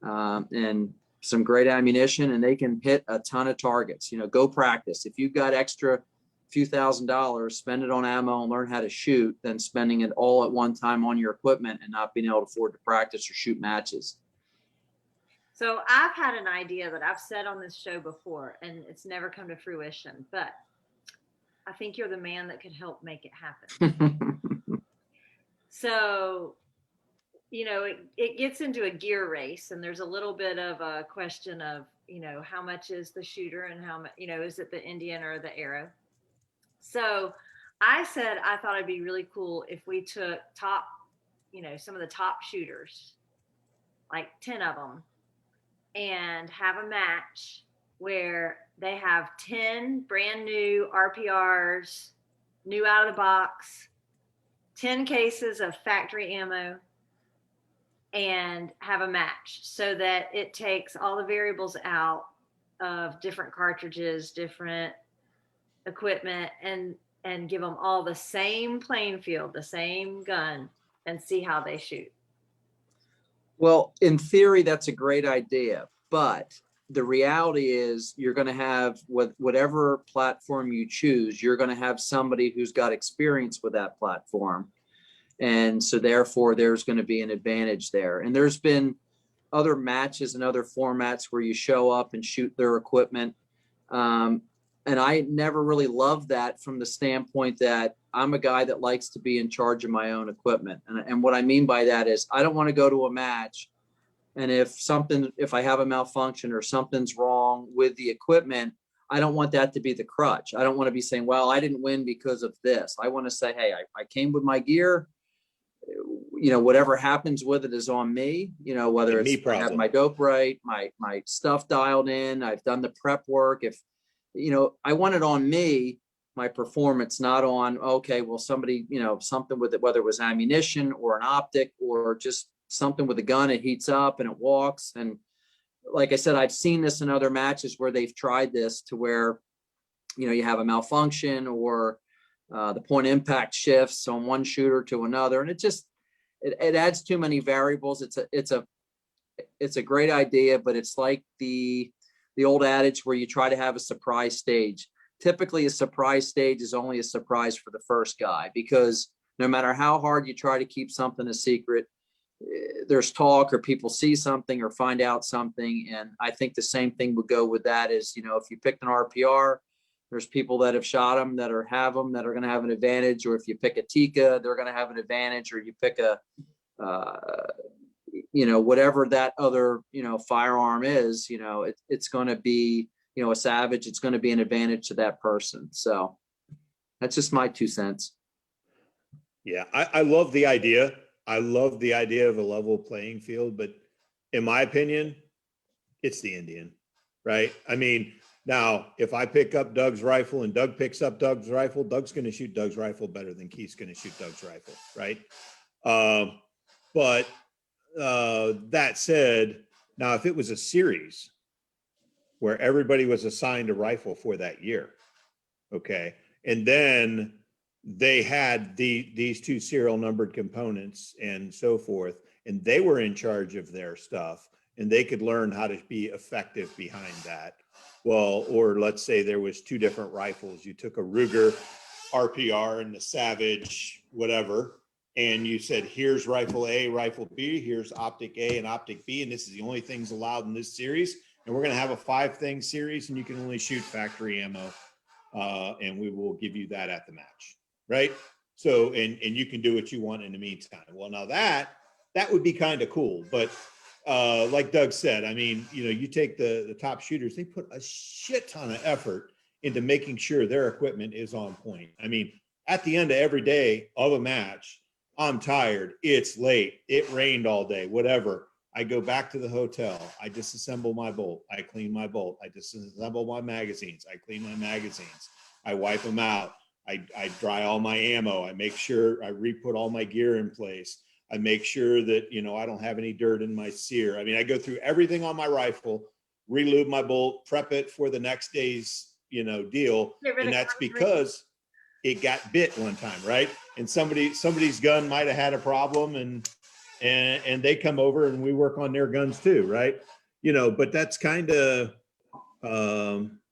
and some great ammunition, and they can hit a ton of targets. Go practice. If you've got extra few $1,000s, spend it on ammo and learn how to shoot than spending it all at one time on your equipment and not being able to afford to practice or shoot matches. So I've had an idea that I've said on this show before, and it's never come to fruition, but I think you're the man that could help make it happen. So, it gets into a gear race, and there's a little bit of a question of, how much is the shooter and how much, is it the Indian or the arrow? So I said, I thought it'd be really cool if we took some of the top shooters, like 10 of them, and have a match where they have 10 brand new RPRs, new out of the box, 10 cases of factory ammo, and have a match so that it takes all the variables out of different cartridges, different equipment, and give them all the same playing field, the same gun, and see how they shoot. Well, in theory, that's a great idea, but the reality is you're going to have whatever platform you choose, you're going to have somebody who's got experience with that platform. And so therefore there's going to be an advantage there. And there's been other matches and other formats where you show up and shoot their equipment. And I never really loved that from the standpoint that I'm a guy that likes to be in charge of my own equipment. And what I mean by that is I don't want to go to a match, and if I have a malfunction or something's wrong with the equipment, I don't want that to be the crutch. I don't want to be saying, well, I didn't win because of this. I want to say, hey, I came with my gear. Whatever happens with it is on me, whether it's I have my dope right, my stuff dialed in, I've done the prep work. If, I want it on me, my performance, not on, okay, well, somebody, something with it, whether it was ammunition or an optic or just something with a gun, it heats up and it walks. And like I said, I've seen this in other matches where they've tried this to where, you have a malfunction or the point impact shifts on one shooter to another. And it adds too many variables. It's a great idea, but it's like the old adage where you try to have a surprise stage. Typically, a surprise stage is only a surprise for the first guy, because no matter how hard you try to keep something a secret, there's talk or people see something or find out something. And I think the same thing would go with that is, if you picked an RPR, there's people that have shot them that have them that are going to have an advantage. Or if you pick a Tika, they're going to have an advantage. Or you pick a, whatever that other, firearm is, it's going to be, a Savage, it's going to be an advantage to that person. So that's just my 2 cents. Yeah, I love the idea. I love the idea of a level playing field, but in my opinion, it's the Indian, right? I mean, now if I pick up Doug's rifle and Doug picks up Doug's rifle, Doug's going to shoot Doug's rifle better than Keith's going to shoot Doug's rifle, right? But that said, now if it was a series where everybody was assigned a rifle for that year, okay, and then they had these 2 serial numbered components and so forth, and they were in charge of their stuff, and they could learn how to be effective behind that. Well, or let's say there was 2 different rifles. You took a Ruger RPR and the Savage, whatever, and you said, here's rifle A, rifle B, here's optic A and optic B, and this is the only things allowed in this series. And we're going to have a 5-thing series, and you can only shoot factory ammo, and we will give you that at the match, right? So, and you can do what you want in the meantime. Well, now that would be kind of cool, but like Doug said, I mean, you take the top shooters, they put a shit ton of effort into making sure their equipment is on point. I mean, at the end of every day of a match, I'm tired, it's late, it rained all day, whatever. I go back to the hotel. I disassemble my bolt. I clean my bolt. I disassemble my magazines. I clean my magazines. I wipe them out. I dry all my ammo. I make sure I re-put all my gear in place. I make sure that, I don't have any dirt in my sear. I mean, I go through everything on my rifle, re-lube my bolt, prep it for the next day's, deal. And that's because it got bit one time, right? And somebody's gun might have had a problem, and they come over and we work on their guns too, right? But that's kind of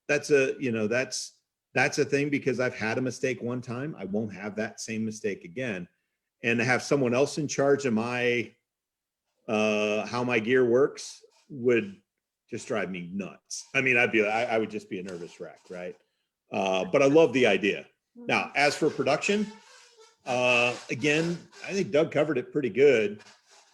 that's a thing, because I've had a mistake one time. I won't have that same mistake again. And to have someone else in charge of my how my gear works would just drive me nuts. I mean, I would just be a nervous wreck, right? But I love the idea. Now, as for production, again, I think Doug covered it pretty good.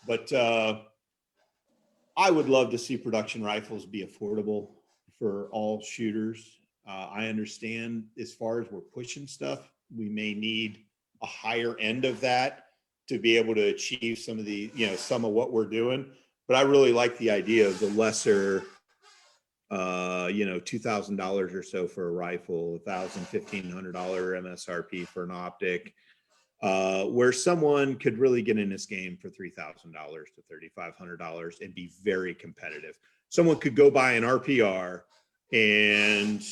But I would love to see production rifles be affordable for all shooters. I understand as far as we're pushing stuff, we may need a higher end of that to be able to achieve some of the, some of what we're doing. But I really like the idea of the lesser, $2,000 or so for a rifle, $1,000, $1,500 MSRP for an optic. Where someone could really get in this game for $3,000 to $3,500 and be very competitive. Someone could go buy an RPR and,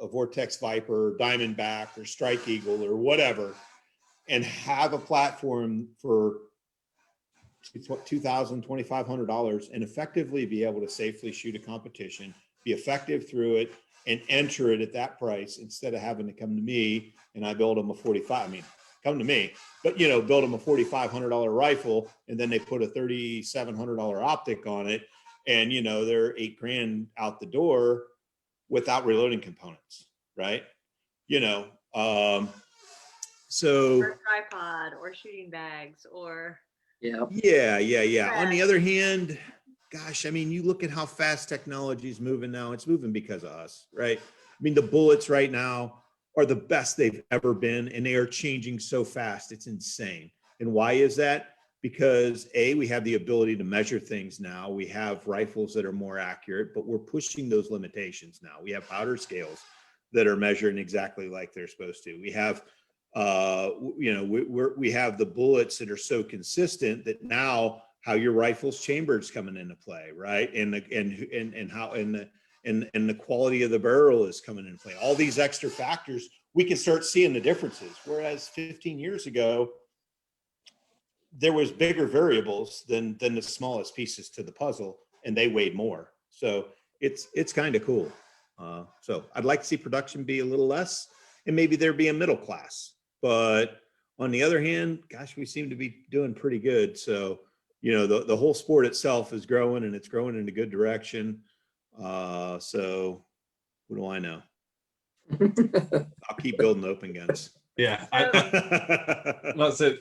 a Vortex Viper, Diamondback, or Strike Eagle, or whatever, and have a platform for $2,000, $2,500 and effectively be able to safely shoot a competition, be effective through it, and enter it at that price instead of having to come to me and I build them a 45. I mean, come to me, but build them a $4,500 rifle, and then they put a $3,700 optic on it, and they're $8,000 out the door without reloading components, right? So or tripod or shooting bags or yeah. On the other hand, gosh, I mean, you look at how fast technology is moving now. It's moving because of us, right? I mean, the bullets right now are the best they've ever been, and they are changing so fast. It's insane. And why is that? Because we have the ability to measure things now. We have rifles that are more accurate, but we're pushing those limitations now. We have powder scales that are measuring exactly like they're supposed to. We have we have the bullets that are so consistent that now how your rifle's chamber is coming into play, right? And the quality of the barrel is coming into play. All these extra factors we can start seeing the differences. Whereas 15 years ago, there was bigger variables than the smallest pieces to the puzzle, and they weighed more. So it's kind of cool. So I'd like to see production be a little less, and maybe there be a middle class. But on the other hand, gosh, we seem to be doing pretty good. So, you know, the whole sport itself is growing, and it's growing in a good direction. So what do I know? I'll keep building open guns. Yeah, So- well, so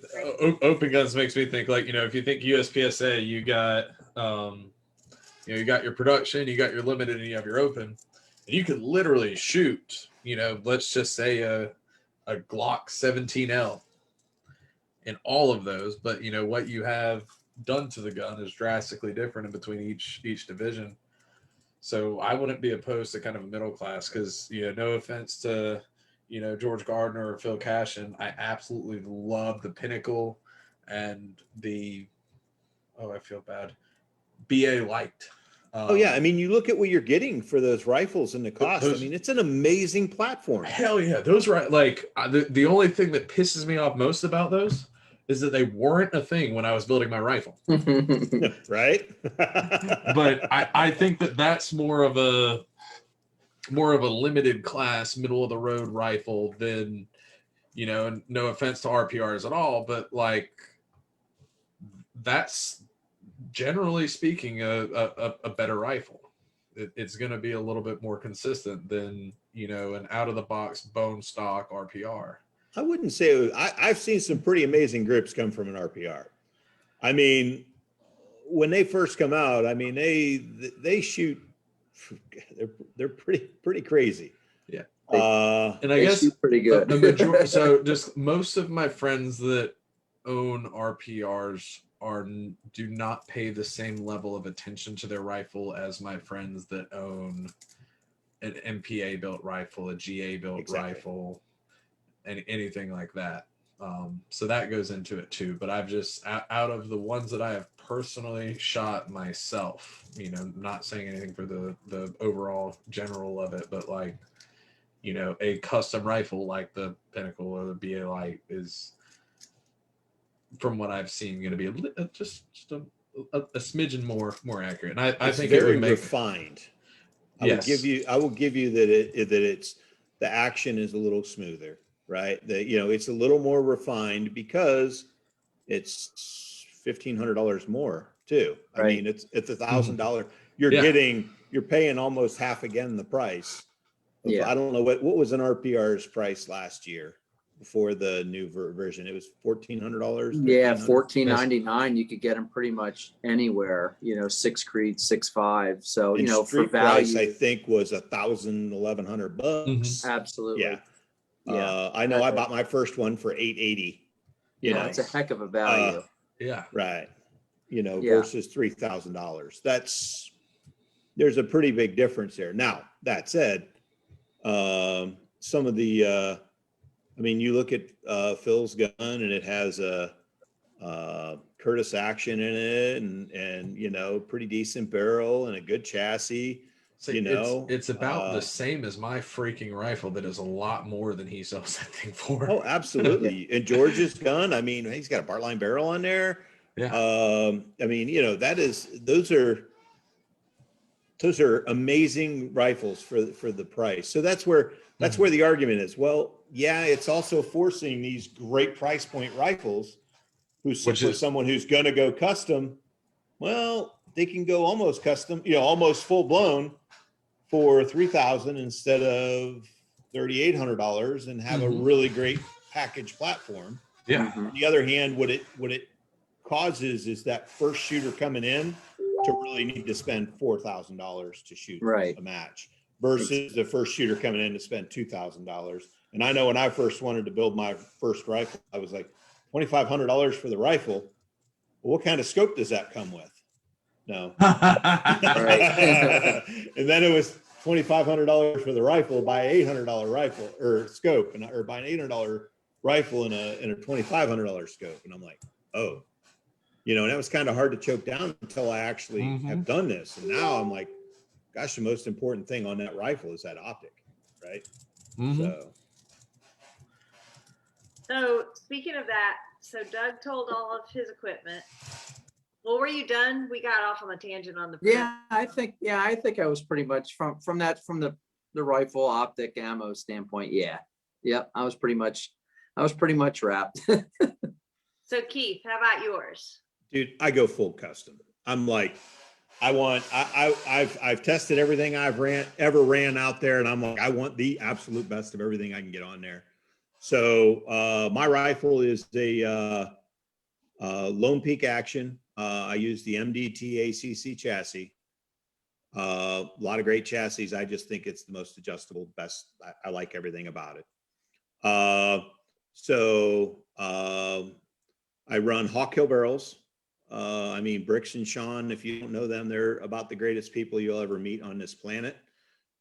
open guns makes me think, like, you know, if you think USPSA, you got you know, you got your production, you got your limited, and you have your open, and you could literally shoot, you know, let's just say a Glock 17L in all of those, but you know what you have done to the gun is drastically different in between each division. So I wouldn't be opposed to kind of a middle class, because, you know, no offense to, you know, George Gardner or Phil Cashin, I absolutely love the Pinnacle and the, oh, I feel bad, BA Light. Oh yeah, I mean, you look at what you're getting for those rifles and the cost. I mean, it's an amazing platform. Hell yeah, those right. Like the only thing that pisses me off most about those is that they weren't a thing when I was building my rifle. Right? But I think that that's more of a limited class, middle of the road rifle than, you know, and no offense to RPRs at all, but like that's generally speaking a better rifle. It's going to be a little bit more consistent than, you know, an out of the box bone stock RPR. I wouldn't say I've seen some pretty amazing grips come from an RPR. I mean, when they first come out, I mean, they shoot, they're pretty crazy. Yeah. And I guess pretty good. So just most of my friends that own RPRs do not pay the same level of attention to their rifle as my friends that own an MPA built rifle, a GA built rifle, and anything like that. So that goes into it too. But I've just, out of the ones that I have personally shot myself, you know, not saying anything for the overall general of it, but like, you know, a custom rifle like the Pinnacle or the BA Light is, from what I've seen, going to be just a smidgen more accurate. And I think very it would make refined. I will give you that it's the action is a little smoother, right? That, you know, it's a little more refined because it's $1,500 more too. Right. I mean, it's $1,000. You're paying almost half again the price. I don't know what was an RPR's price last year before the new version. It was $1,400. Yeah, $1,499. You could get them pretty much anywhere. You know, 6 Creed, 6.5. So and you know, street for value, price, I think was $1,100. Mm-hmm. Absolutely. Yeah. Yeah. I know I bought my first one for $880. You know, it's a heck of a value. Right. You know, versus $3,000. There's a pretty big difference there. Now, that said, some of the, I mean, you look at Phil's gun and it has a Curtis action in it, and you know, pretty decent barrel and a good chassis. So you know, it's about the same as my freaking rifle, that is a lot more than he sells that thing for. Oh, absolutely. And George's gun, I mean, he's got a Bartline barrel on there. Yeah. I mean, you know, those are amazing rifles for the price. So that's where the argument is. Well, yeah, it's also forcing these great price point rifles, for someone who's going to go custom. Well, they can go almost custom, you know, almost full blown for $3,000 instead of $3,800 and have a really great package platform. Yeah. On the other hand, what it causes is that first shooter coming in to really need to spend $4,000 to shoot a match versus the first shooter coming in to spend $2,000. And I know when I first wanted to build my first rifle, I was like, $2,500 for the rifle. Well, what kind of scope does that come with? No. And then it was $2,500 for the rifle, buy an $800 rifle or scope, or buy an $800 rifle and a $2,500 scope. And I'm like, oh, you know, and that was kind of hard to choke down until I actually have done this. And now I'm like, gosh, the most important thing on that rifle is that optic, right? So So speaking of that, so Doug told all of his equipment. Well, were you done? We got off on a tangent on the I think I was pretty much from the rifle optic ammo standpoint. Yeah. Yep. I was pretty much wrapped. So Keith, how about yours? Dude, I go full custom. I'm like, I've tested everything I've ever ran out there, and I'm like, I want the absolute best of everything I can get on there. So my rifle is a Lone Peak Action. I use the MDT ACC chassis. A lot of great chassis. I just think it's the most adjustable, best. I like everything about it. I run Hawkhill barrels. I mean, Bricks and Sean, if you don't know them, they're about the greatest people you'll ever meet on this planet.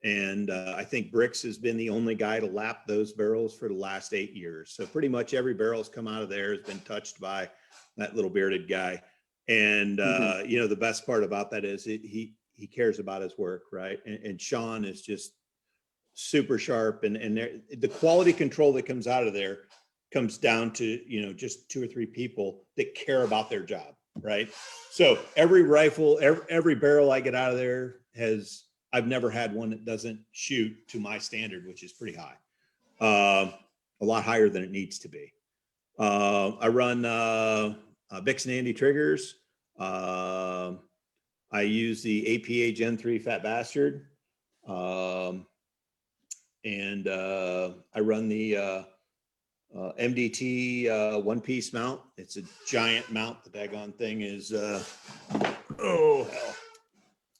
And I think Bricks has been the only guy to lap those barrels for the last 8 years. So pretty much every barrel's come out of there has been touched by that little bearded guy. And, you know, the best part about that is he cares about his work, right? And Sean is just super sharp. And the quality control that comes out of there comes down to, you know, just 2 or 3 people that care about their job, right? So every rifle, every barrel I get out of there I've never had one that doesn't shoot to my standard, which is pretty high, a lot higher than it needs to be. I run Bix and Andy triggers. I use the APA Gen 3 Fat Bastard. And I run the MDT one-piece mount. It's a giant mount. The daggone thing is, oh, hell.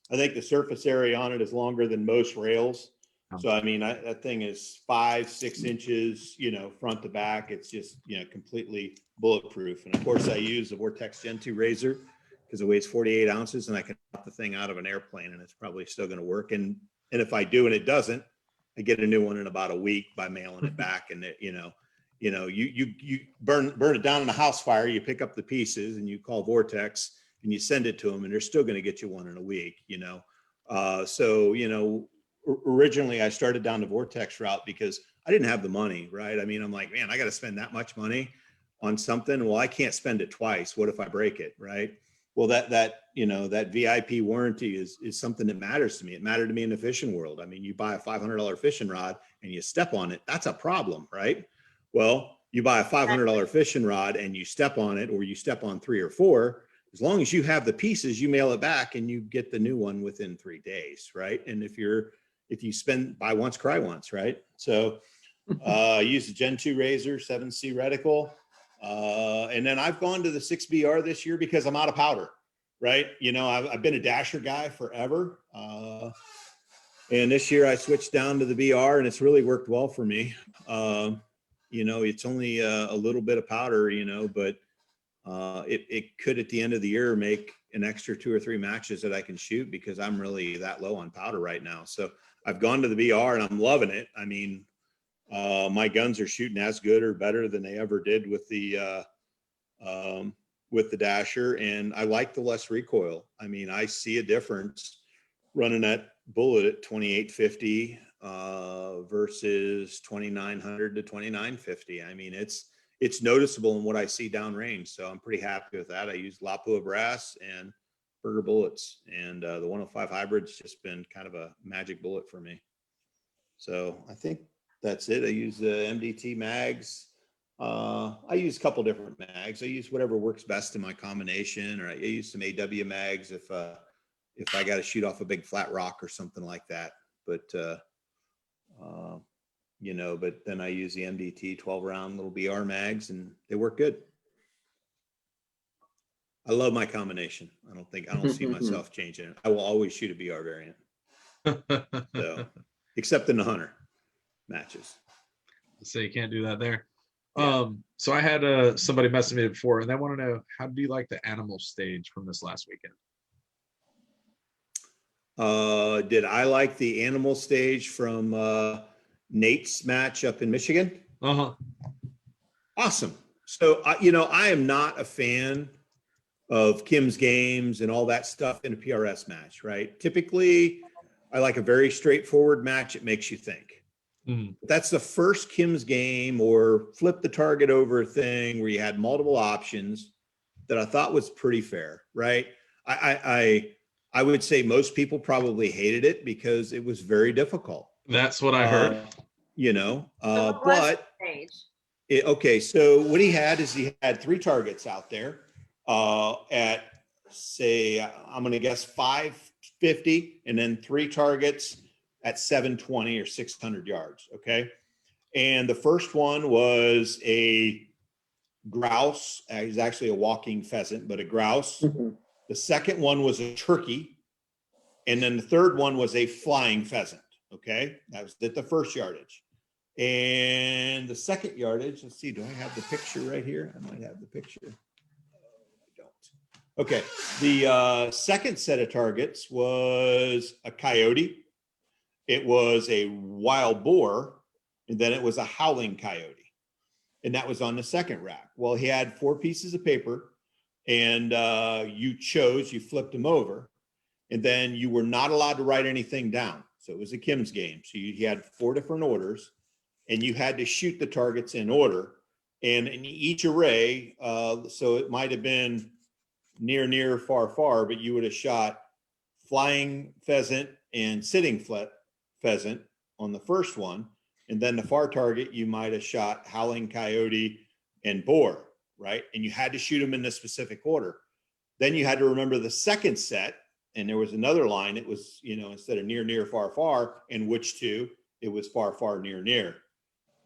I think the surface area on it is longer than most rails. So, I mean, that thing is 5-6 inches, you know, front to back. It's just, you know, completely bulletproof. And of course I use the Vortex Gen 2 razor because it weighs 48 ounces and I can pop the thing out of an airplane and it's probably still going to work. And if I do and it doesn't, I get a new one in about a week by mailing it back. And it, you burn it down in a house fire, you pick up the pieces and you call Vortex and you send it to them and they're still going to get you one in a week, you know? So, you know, originally I started down the Vortex route because I didn't have the money, right? I mean, I'm like, man, I got to spend that much money on something. Well, I can't spend it twice. What if I break it, right? Well, that VIP warranty is something that matters to me. It mattered to me in the fishing world. I mean, you buy a $500 fishing rod and you step on it, that's a problem, right? Well, you buy a $500 fishing rod and you step on it, or you step on 3 or 4, as long as you have the pieces, you mail it back and you get the new one within 3 days, right? And if you buy once, cry once, right? So I use the Gen 2 razor, 7C reticle. And then I've gone to the 6BR this year because I'm out of powder, right? You know, I've been a dasher guy forever. And this year I switched down to the BR and it's really worked well for me. You know, it's only a little bit of powder, you know, but it could at the end of the year make an extra 2 or 3 matches that I can shoot because I'm really that low on powder right now. So I've gone to the BR and I'm loving it. I mean, my guns are shooting as good or better than they ever did with the dasher, and I like the less recoil. I mean, I see a difference running that bullet at 2850 versus 2900 to 2950. I mean, it's noticeable in what I see downrange. So I'm pretty happy with that. I use Lapua brass and Burger bullets, and the 105 hybrid's just been kind of a magic bullet for me. So I think that's it. I use the MDT mags. I use a couple different mags. I use whatever works best in my combination, or I use some AW mags if I got to shoot off a big flat rock or something like that. But you know, but then I use the MDT 12 round little BR mags and they work good. I love my combination. I don't see myself changing it. I will always shoot a BR variant. So, except in the hunter matches. So you can't do that there. Yeah. So I had somebody messaging me before, and they want to know, how do you like the animal stage from this last weekend? Did I like the animal stage from Nate's match up in Michigan? Awesome. So I am not a fan of Kim's games and all that stuff in a PRS match, right? Typically, I like a very straightforward match. It makes you think. Mhm. That's the first Kim's game or flip the target over thing where you had multiple options that I thought was pretty fair, right? I would say most people probably hated it because it was very difficult. That's what I heard. You know, So what was but the stage? okay, so what he had is he had 3 targets out there at, say, I'm going to guess 550, and then 3 targets at 720 or 600 yards. Okay. And the first one was a grouse. He's actually a walking pheasant, but a grouse. The second one was a turkey. And then the third one was a flying pheasant. Okay. That was at the first yardage. And the second yardage, let's see, do I have the picture right here? I might have the picture. I don't. Okay. The second set of targets was a coyote. It was a wild boar, and then it was a howling coyote. And that was on the second rack. Well, he had 4 pieces of paper, and you flipped them over, and then you were not allowed to write anything down. So it was a Kim's game. So he had 4 different orders, and you had to shoot the targets in order. And in each array, so it might have been near, near, far, far, but you would have shot flying pheasant and sitting pheasant on the first one. And then the far target, you might have shot howling coyote and boar, right? And you had to shoot them in the specific order. Then you had to remember the second set, and there was another line. It was, instead of near, near, far, far, in which 2, it was far, far, near, near.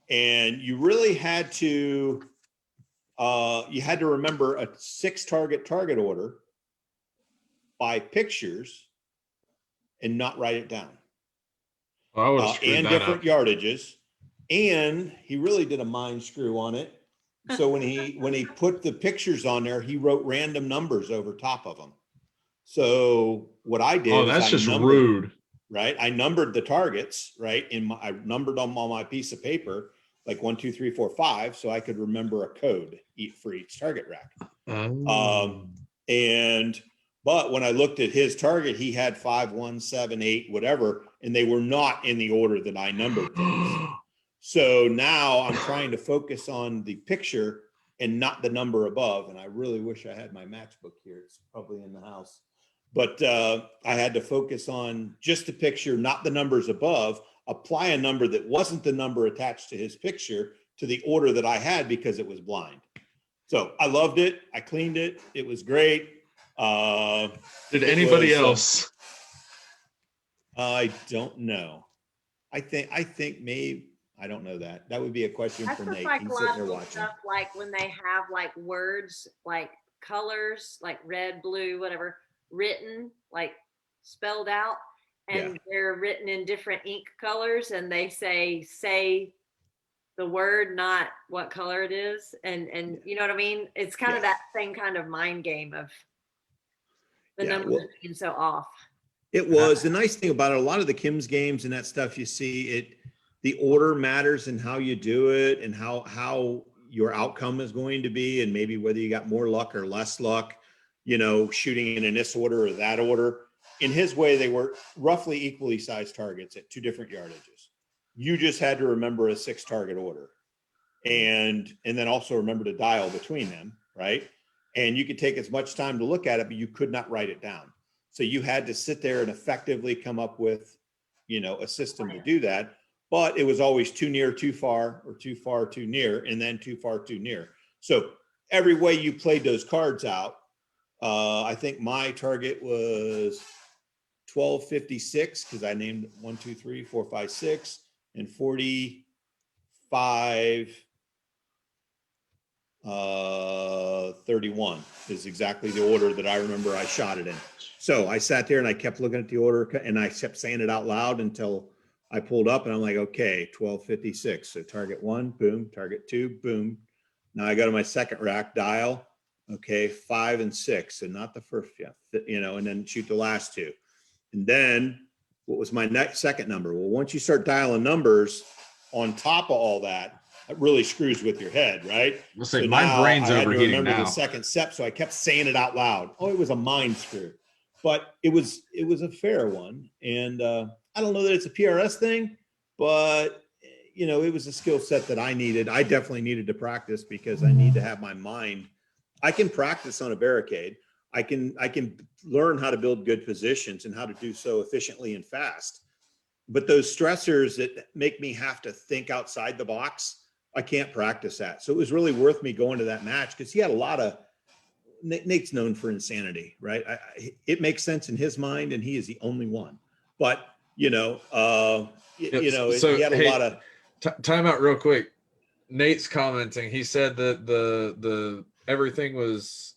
And you really had to, remember a 6 target order by pictures and not write it down. I would have screwed And that different up. yardages. And he really did a mind screw on it. So when he put the pictures on there, he wrote random numbers over top of them. So what I did, That's I just numbered, rude. right? I numbered the targets, right? I numbered them on my piece of paper, like 1, 2, 3, 4, 5, so I could remember a code for each target rack. But when I looked at his target, he had 5, 1, 7, 8, whatever, and they were not in the order that I numbered things. So now I'm trying to focus on the picture and not the number above. And I really wish I had my matchbook here. It's probably in the house. But I had to focus on just the picture, not the numbers above, apply a number that wasn't the number attached to his picture to the order that I had because it was blind. So I loved it. I cleaned it. It was great. Did anybody else? I don't know. I think maybe, I don't know that. That would be a question That's for just Nate. like He's sitting there logical watching. stuff, like when they have like words, like colors, like red, blue, whatever, written, like spelled out, and they're written in different ink colors, and they say the word, not what color it is, and you know what I mean? It's kind of that same kind of mind game of the numbers being so off. It was. The nice thing about it, a lot of the Kim's games and that stuff, you see the order matters in how you do it and how your outcome is going to be, and maybe whether you got more luck or less luck, shooting in this order or that order. In his way, they were roughly equally sized targets at 2 different yardages. You just had to remember a 6 target order, and then also remember to dial between them, right? And you could take as much time to look at it, but you could not write it down. So you had to sit there and effectively come up with, a system to do that. But it was always too near, too far, or too far, too near, and then too far, too near. So every way you played those cards out, I think my target was 1256 because I named 1, 2, 3, 4, 5, 6, and 45. 31 is exactly the order that I remember I shot it in. So I sat there and I kept looking at the order and I kept saying it out loud until I pulled up and I'm like, okay, 1256. So target 1, boom, target 2, boom. Now I go to my second rack, dial, okay, 5 and 6, and not the first, and then shoot the last 2. And then what was my second number? Well, once you start dialing numbers on top of all that, it really screws with your head, right? So my brain's overheating now. The second step, so I kept saying it out loud. Oh, it was a mind screw, but it was a fair one. And I don't know that it's a PRS thing, but you know, it was a skill set that I needed. I definitely needed to practice because I need to have my mind. I can practice on a barricade. I can learn how to build good positions and how to do so efficiently and fast. But those stressors that make me have to think outside the box, I can't practice that. So it was really worth me going to that match because he had a lot of, Nate's known for insanity, right? It makes sense in his mind, and he is the only one. But you know, So, he had a lot of. Time out real quick. Nate's commenting. He said that the everything was,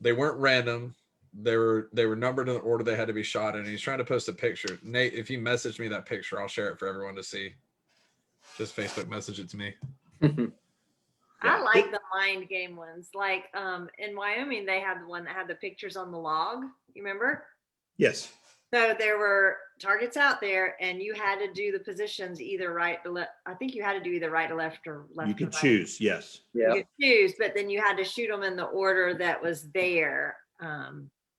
they weren't random. They were numbered in the order they had to be shot in. He's trying to post a picture. Nate, if you message me that picture, I'll share it for everyone to see. Just Facebook message it to me. I like the mind game ones. Like in Wyoming, they had the one that had the pictures on the log. You remember? Yes. So there were targets out there, and you had to do the positions either right to left. I think you had to do either right to left or left. You could to right. choose. Yes. Yeah. You could choose, but then you had to shoot them in the order that was there.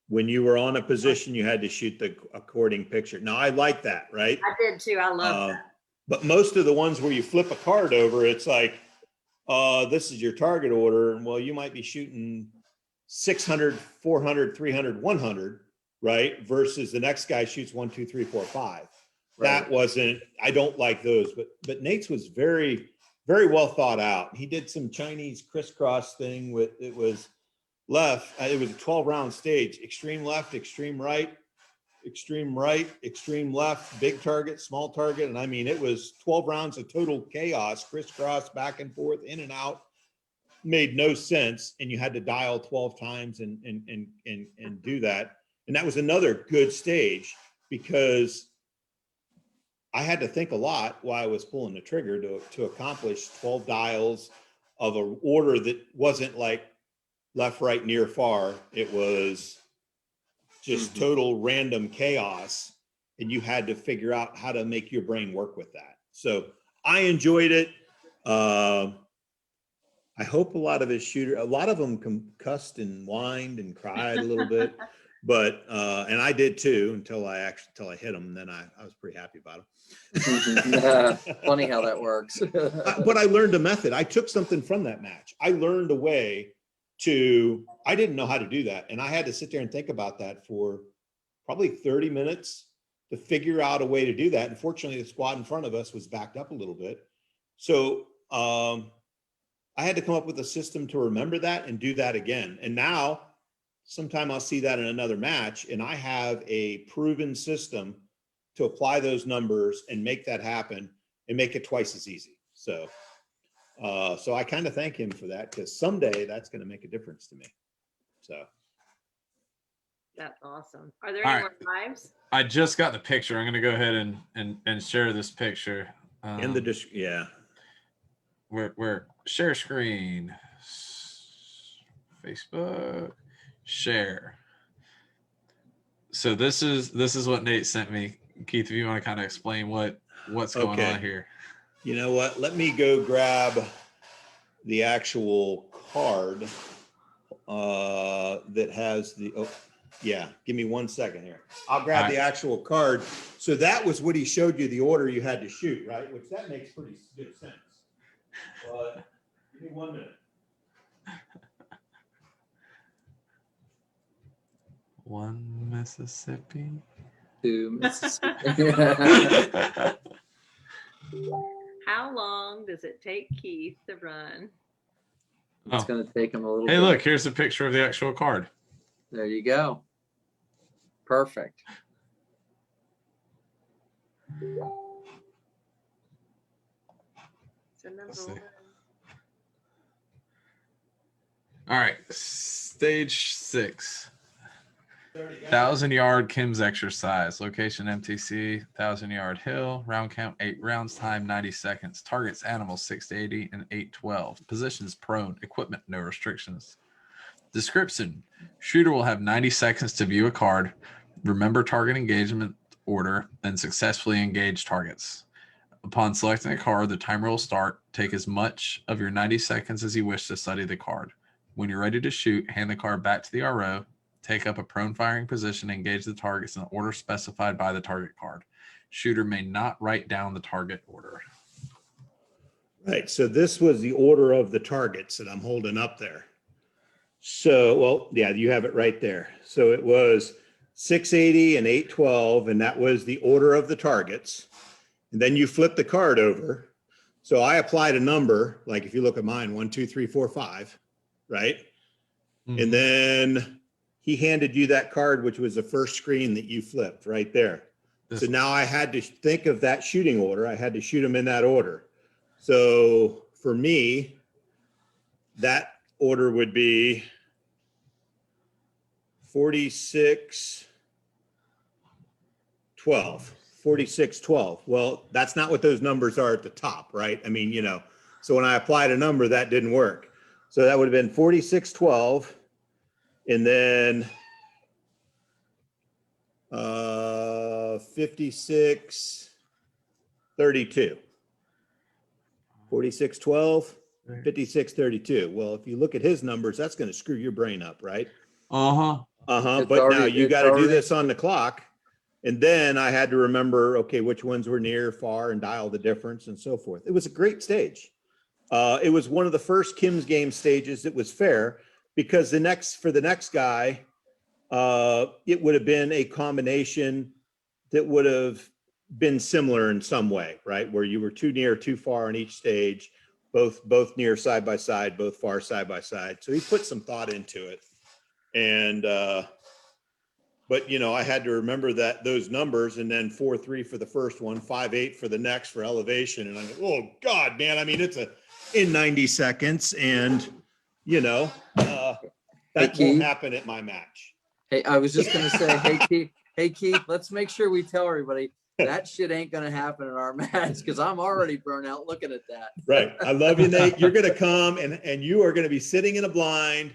When you were on a position, you had to shoot the according picture. Now I like that, right? I did too. I love that. But most of the ones where you flip a card over, it's like, this is your target order. And well, you might be shooting 600, 400, 300, 100, right? Versus the next guy shoots 1, 2, 3, 4, 5. Right. That wasn't, I don't like those, but Nate's was very, very well thought out. He did some Chinese crisscross thing with, it was left. It was a 12-round stage, extreme left, extreme right, extreme right, extreme left, big target, small target. And I mean, it was 12 rounds of total chaos, crisscross, back and forth, in and out, made no sense. And you had to dial 12 times and do that. And that was another good stage because I had to think a lot while I was pulling the trigger to accomplish 12 dials of an order that wasn't like left, right, near, far. It was just total random chaos, and you had to figure out how to make your brain work with that. So I enjoyed it. I hope a lot of them concussed and whined and cried a little bit, but and I did too until I hit them. And then I was pretty happy about them. Funny how that works. But I learned a method. I took something from that match. I learned a way I didn't know how to do that. And I had to sit there and think about that for probably 30 minutes to figure out a way to do that. And fortunately, the squad in front of us was backed up a little bit. So I had to come up with a system to remember that and do that again. And now sometime I'll see that in another match, and I have a proven system to apply those numbers and make that happen and make it twice as easy. So I kind of thank him for that, because someday that's going to make a difference to me. So That's awesome. Are there any more lives? I just got the picture. I'm going to go ahead and share this picture. Yeah. Where share screen, Facebook, share. So this is what Nate sent me. Keith, if you want to kind of explain what's going on here. You know what? Let me go grab the actual card that has the, give me 1 second here. I'll grab the actual card. So that was what he showed you, the order you had to shoot, right? Which that makes pretty good sense. But give me 1 minute. One Mississippi. 2 Mississippi. How long does it take Keith to run? It's going to take him a little bit. Hey, look, here's a picture of the actual card. There you go. Perfect. So number one. All right, stage 6. 1,000-yard Kim's exercise. Location MTC, 1,000-yard hill. Round count 8 rounds. Time 90 seconds. Targets animals 6 to 80 and 8-12. Positions prone. Equipment no restrictions. Description: shooter will have 90 seconds to view a card, remember target engagement order, and successfully engage targets. Upon selecting a card, the timer will start. Take as much of your 90 seconds as you wish to study the card. When you're ready to shoot, hand the card back to the RO. Take up a prone firing position and engage the targets in the order specified by the target card. Shooter may not write down the target order. Right. So this was the order of the targets that I'm holding up there. So, well, yeah, you have it right there. So it was 680 and 812, and that was the order of the targets. And then you flip the card over. So I applied a number, like if you look at mine, 1, 2, 3, 4, 5, right? And then he handed you that card, which was the first screen that you flipped right there. So now I had to think of that shooting order. I had to shoot them in that order. So for me, that order would be 46, 12, 46, 12. Well, that's not what those numbers are at the top, right? I mean, so when I applied a number, that didn't work. So that would have been 46, 12. And then 56, 32. 46, 12, 56, 32. Well, if you look at his numbers, that's going to screw your brain up, right? But now you got to do this on the clock. And then I had to remember, okay, which ones were near, far, and dial the difference and so forth. It was a great stage. It was one of the first Kim's Game stages that was fair, because for the next guy, it would have been a combination that would have been similar in some way, right? Where you were too near, too far on each stage, both near side by side, both far side by side. So he put some thought into it. And, but I had to remember those numbers, and then 4-3 for the first one, 5-8 for the next for elevation. And I'm like, oh God, man. I mean, it's in 90 seconds, and that won't happen at my match. Hey, I was just going to say, hey, Keith, let's make sure we tell everybody that shit ain't going to happen in our match, because I'm already burnt out looking at that. Right. I love you, Nate. You're going to come and you are going to be sitting in a blind,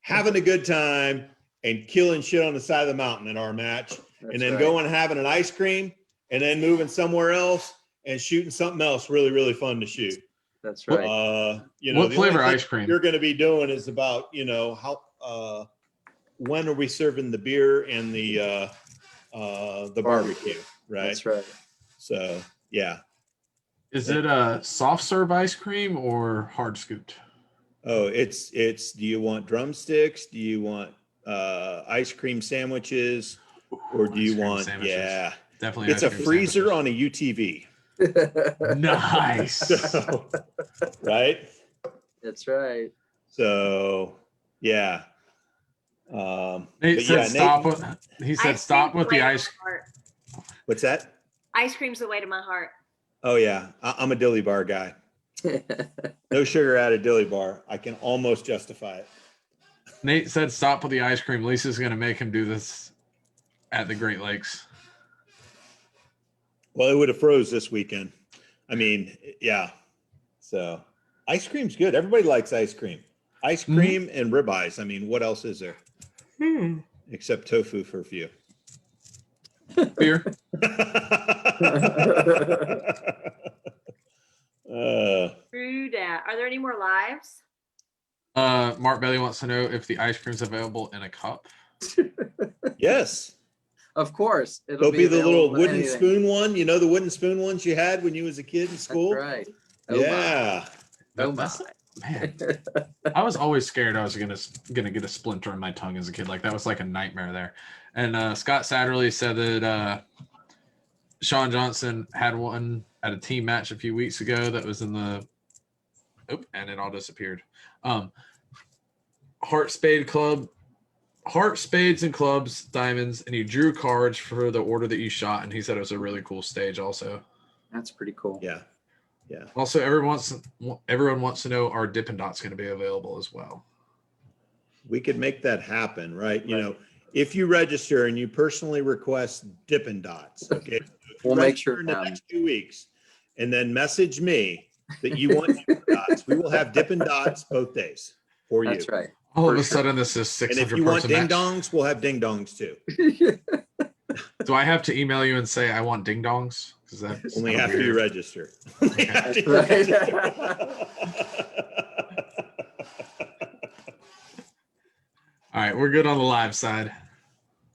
having a good time and killing shit on the side of the mountain in our match. That's and then going and having an ice cream and then moving somewhere else and shooting something else really, really fun to shoot. That's right. What flavor ice cream you're going to be doing is about, how, when are we serving the beer and the barbecue, right? That's right. So, yeah. Is it a soft serve ice cream or hard scooped? Oh, it's, do you want drumsticks? Do you want ice cream sandwiches? Or do you want, yeah. Definitely. It's a freezer on a UTV. Nice. So, right? That's right. So, yeah. Nate said stop with the ice. What's that? Ice cream's the way to my heart. Oh yeah, I'm a dilly bar guy. No sugar added dilly bar. I can almost justify it. Nate said stop with the ice cream. Lisa's going to make him do this at the Great Lakes. Well, it would have froze this weekend. I mean, yeah. So ice cream's good. Everybody likes ice cream. Ice cream and ribeyes. I mean, what else is there? Except tofu for a few. Beer. True that. Are there any more lives? Mark Bailey wants to know if the ice cream's available in a cup. Yes. Of course. It'll be the little wooden spoon one. You know, the wooden spoon ones you had when you was a kid in school? That's right. Yeah. Man, I was always scared I was gonna get a splinter in my tongue as a kid. Like that was like a nightmare there. And Scott Satterley said that Sean Johnson had one at a team match a few weeks ago that was in the and it all disappeared. Heart Spades and Clubs Diamonds, and he drew cards for the order that you shot, and he said it was a really cool stage also. That's pretty cool. Yeah. Yeah. Also, everyone wants to know, are Dippin' Dots going to be available as well? We could make that happen, right? You know, if you register and you personally request Dippin' Dots, okay, we'll make sure in the next 2 weeks, and then message me that you want Dippin' Dots. We will have Dippin' Dots both days for you. That's right. All of a sudden, this is 600. And if you want ding dongs, we'll have ding dongs too. Do I have to email you and say I want ding dongs? Because that's only after you register. That's right. All right, we're good on the live side.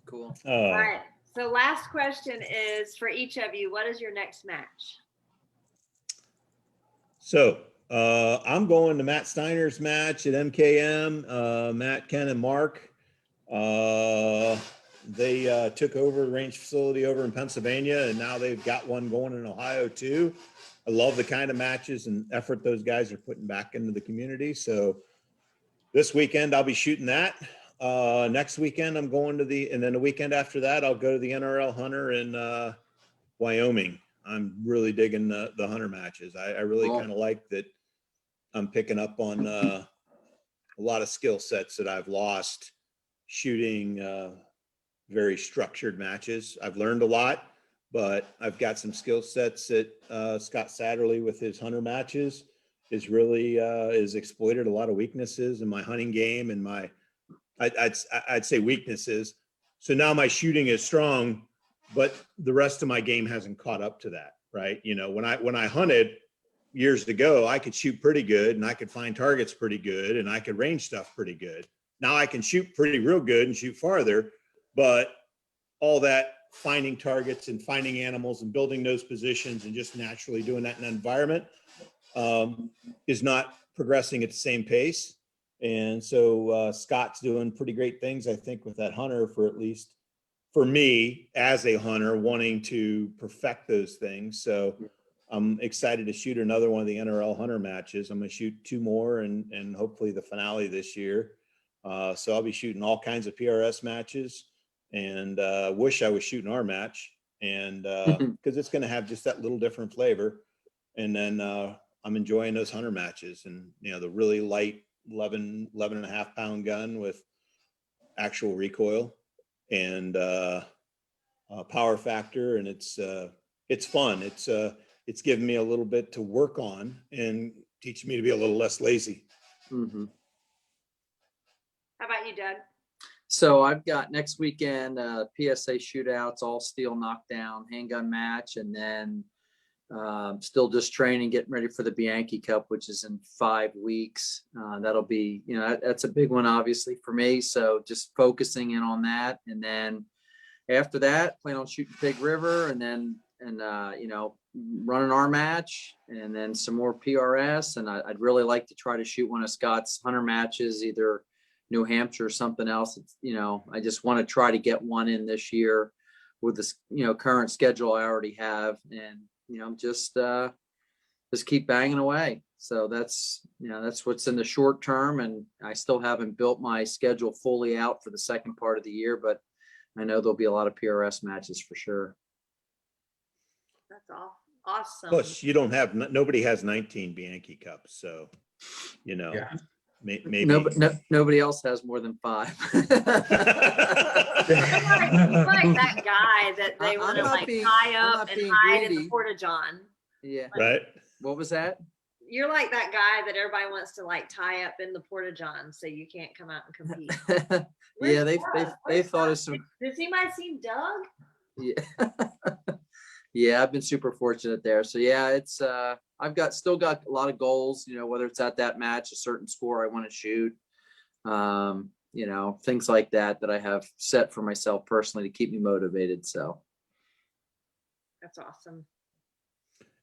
Cool. All right. So last question is for each of you. What is your next match? So I'm going to Matt Steiner's match at MKM. Matt, Ken, and Mark. They took over a range facility over in Pennsylvania, and now they've got one going in Ohio too. I love the kind of matches and effort those guys are putting back into the community. So this weekend I'll be shooting that. Next weekend I'm going to and then the weekend after that I'll go to the NRL Hunter in Wyoming. I'm really digging the hunter matches. I really kind of like that. I'm picking up on a lot of skill sets that I've lost shooting very structured matches. I've learned a lot, but I've got some skill sets that Scott Satterley with his hunter matches is really is exploited a lot of weaknesses in my hunting game and my I'd say weaknesses. So now my shooting is strong, but the rest of my game hasn't caught up to that, right? You know, when I hunted years ago, I could shoot pretty good and I could find targets pretty good and I could range stuff pretty good. Now I can shoot real good and shoot farther, but all that finding targets and finding animals and building those positions and just naturally doing that in an environment is not progressing at the same pace. And so Scott's doing pretty great things, I think, with that hunter for at least for me as a hunter wanting to perfect those things. So I'm excited to shoot another one of the NRL hunter matches. I'm going to shoot 2 more and hopefully the finale this year. So I'll be shooting all kinds of PRS matches and wish I was shooting our match and because it's going to have just that little different flavor. And then I'm enjoying those hunter matches and, you know, the really light 11 and a half pound gun with actual recoil and power factor. And it's fun. It's given me a little bit to work on and teaching me to be a little less lazy. Mm-hmm. How about you, Doug? So I've got next weekend PSA shootouts, all steel knockdown handgun match, and then still just training, getting ready for the Bianchi Cup, which is in 5 weeks. That'll be, you know, that's a big one, obviously, for me. So just focusing in on that. And then after that, plan on shooting Pig River and then, you know, running our match and then some more PRS. And I'd really like to try to shoot one of Scott's hunter matches, either New Hampshire or something else. It's, you know, I just want to try to get one in this year with this, you know, current schedule I already have. And, you know, just keep banging away. So that's, you know, that's what's in the short term. And I still haven't built my schedule fully out for the second part of the year, but I know there'll be a lot of PRS matches for sure. That's all awesome. Plus you don't have, nobody has 19 Bianchi Cups. So, you know, Yeah. maybe nobody else has more than 5. It's like that guy that they want to like tie up and hide in the Porta John. Yeah. Right. What was that? You're like that guy that everybody wants to like tie up in the Porta John so you can't come out and compete. Yeah, they thought of some. Does anybody see Doug? Yeah. Yeah, I've been super fortunate there. So yeah, it's I've still got a lot of goals, you know, whether it's at that match, a certain score I want to shoot, you know, things like that I have set for myself personally to keep me motivated. So that's awesome.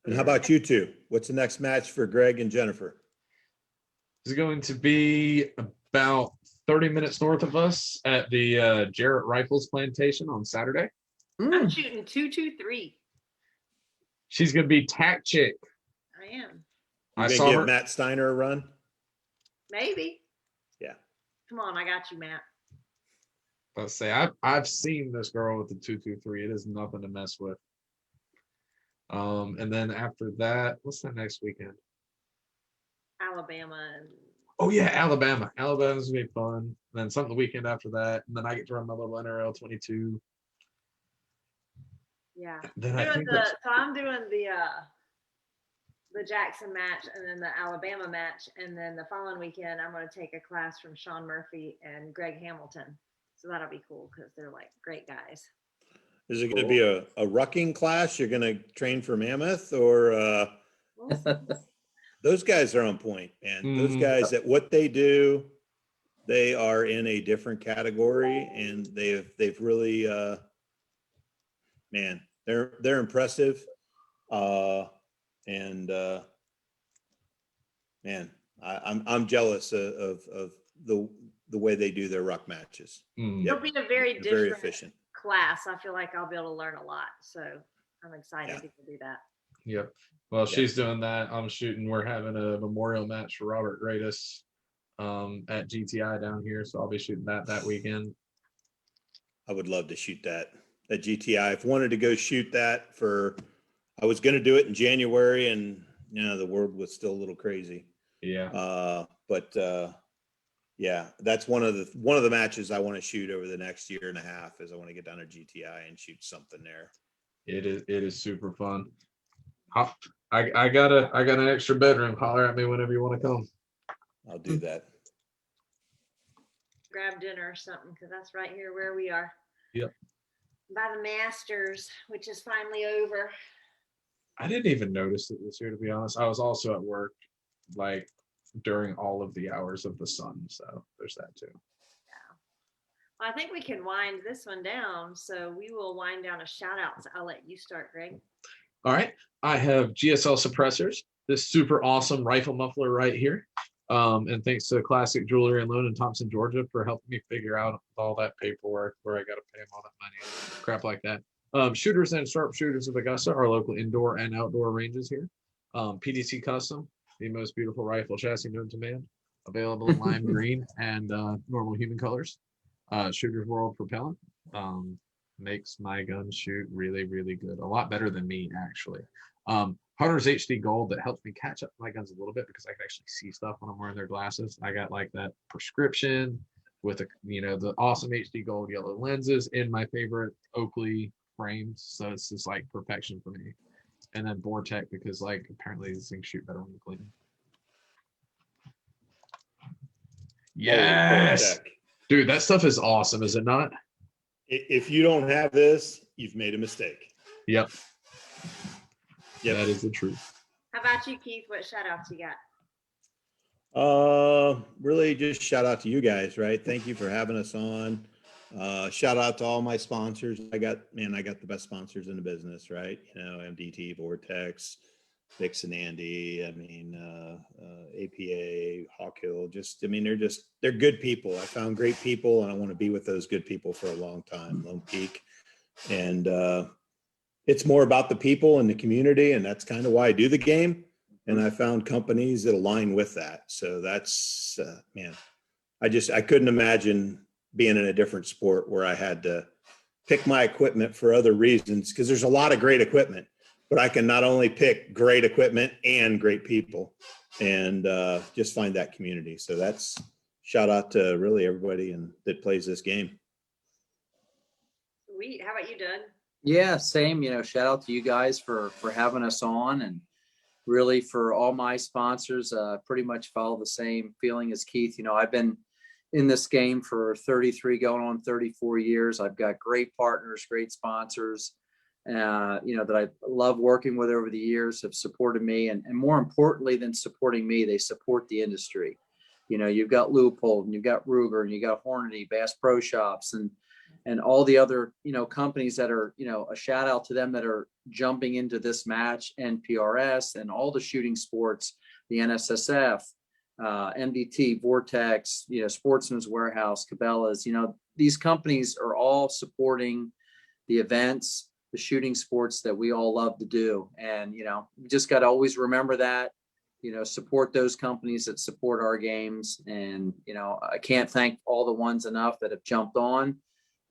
And how about you two? What's the next match for Greg and Jennifer? It's going to be about 30 minutes north of us at the Jarrett Rifles Plantation on Saturday. I'm shooting 223. She's going to be Tack Chick. I am. You gonna give Matt Steiner a run? Maybe. Yeah. Come on, I got you, Matt. Let's say I've seen this girl with the 223. It is nothing to mess with. And then after that, what's that next weekend? Alabama. Oh yeah, Alabama. Alabama's gonna be fun. And then something the weekend after that, and then I get to run my little NRL 22. Yeah. Then So I'm doing the Jackson match and then the Alabama match, and then the following weekend I'm going to take a class from Sean Murphy and Greg Hamilton. So that'll be cool because they're like great guys. Is it going to be a rucking class? You're going to train for Mammoth or those guys are on point, man. Those guys at what they do, they are in a different category and they've really man, they're impressive. And man, I'm jealous of the way they do their ruck matches. It'll be a very They're different very efficient. class. I feel like I'll be able to learn a lot. So I'm excited Yeah. to do that. Yep. Well, she's doing that. I'm shooting. We're having a memorial match for Robert Greatest at GTI down here, so I'll be shooting that weekend. I would love to shoot that at GTI. I've wanted to go shoot that I was going to do it in January, and the world was still a little crazy. Yeah. Yeah, that's one of the matches I want to shoot over the next year and a half. Is I want to get down to GTI and shoot something there. It is super fun. I got an extra bedroom. Holler at me whenever you want to come. I'll do that. Grab dinner or something, because that's right here where we are. Yep. By the Masters, which is finally over. I didn't even notice it this year, to be honest. I was also at work like during all of the hours of the sun, so there's that too. Yeah. Well, I think we can wind this one down, so we will wind down a shout out. So I'll let you start, Greg. All right, I have GSL suppressors, this super awesome rifle muffler right here. And thanks to Classic Jewelry and Loan in Thompson, Georgia, for helping me figure out all that paperwork where I got to pay them all that money, crap like that. Shooters and Sharpshooters of Augusta, our local indoor and outdoor ranges here. PDC Custom, the most beautiful rifle chassis known to man, available in lime green and normal human colors. Shooters World Propellant makes my gun shoot really, really good. A lot better than me, actually. Hunter's HD Gold that helps me catch up my guns a little bit because I can actually see stuff when I'm wearing their glasses. I got like that prescription with the awesome HD Gold yellow lenses in my favorite Oakley frames. So it's just like perfection for me. And then Vortex, because like apparently these things shoot better when you clean them. Yes, dude, that stuff is awesome, is it not? If you don't have this, you've made a mistake. Yep. Yep. That is the truth. How about you, Keith? What shout outs you got? Really just shout out to you guys, right? Thank you for having us on. Shout out to all my sponsors. I got the best sponsors in the business, right? MDT, Vortex, Vix and Andy. APA, Hawk Hill. They're good people. I found great people, and I want to be with those good people for a long time. Lone Peak, and it's more about the people and the community, and that's kind of why I do the game. And I found companies that align with that. So that's, I couldn't imagine being in a different sport where I had to pick my equipment for other reasons, because there's a lot of great equipment, but I can not only pick great equipment and great people, and just find that community. So that's shout out to really everybody that plays this game. Sweet. How about you, Doug? Yeah, same. Shout out to you guys for having us on, and really for all my sponsors. Pretty much follow the same feeling as Keith. I've been in this game for 33, going on 34 years. I've got great partners, great sponsors, that I love working with over the years, have supported me, and more importantly than supporting me, they support the industry. You've got Leupold, and you've got Ruger, and you got Hornady, Bass Pro Shops, and all the other, companies that are, a shout out to them that are jumping into this match, NPRS and all the shooting sports, the NSSF, MDT, Vortex, Sportsman's Warehouse, Cabela's, these companies are all supporting the events, the shooting sports that we all love to do. And, you just got to always remember that, support those companies that support our games. And, I can't thank all the ones enough that have jumped on.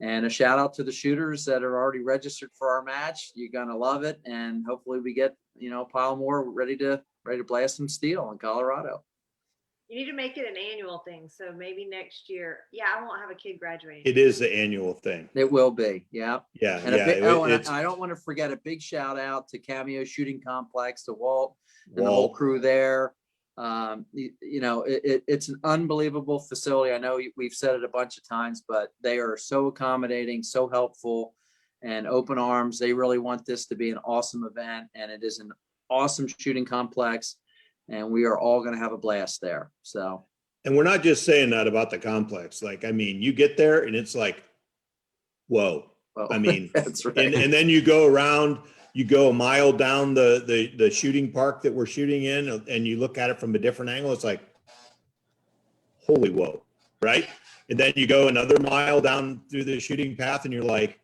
And a shout out to the shooters that are already registered for our match. You're going to love it. And hopefully we get, a pile more ready to blast some steel in Colorado. You need to make it an annual thing. So maybe next year. Yeah, I won't have a kid graduating. It is the annual thing. It will be. Yeah. Yeah. And I don't want to forget a big shout out to Cameo Shooting Complex, to Walt and the whole crew there. It's an unbelievable facility. I know we've said it a bunch of times, but they are so accommodating, so helpful, and open arms. They really want this to be an awesome event, and it is an awesome shooting complex, and we are all going to have a blast there. So, and we're not just saying that about the complex. You get there and it's like, whoa. well, I mean, that's right. and then you go around you go a mile down the shooting park that we're shooting in, and you look at it from a different angle. It's like, holy whoa, right? And then you go another mile down through the shooting path, and you're like,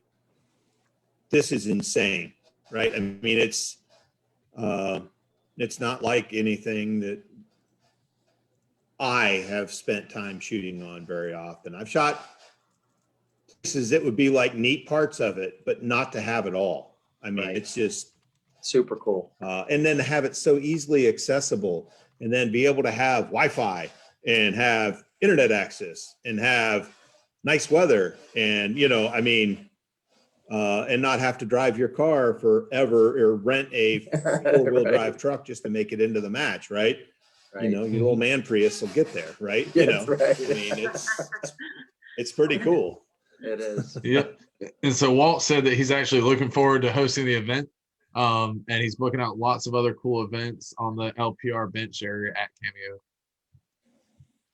this is insane, right? I mean, it's not like anything that I have spent time shooting on very often. I've shot places that would be like neat parts of it, but not to have it all. I mean, Right. it's just Super cool. and then to have it so easily accessible, and then be able to have Wi-Fi and have internet access and have nice weather, and I mean, and not have to drive your car forever or rent a four-wheel Right. drive truck just to make it into the match, right? Right. Your little man Prius will get there, right? That's right. I mean, it's pretty cool. It is. Yep. And so Walt said that he's actually looking forward to hosting the event. And he's booking out lots of other cool events on the LPR bench area at Cameo.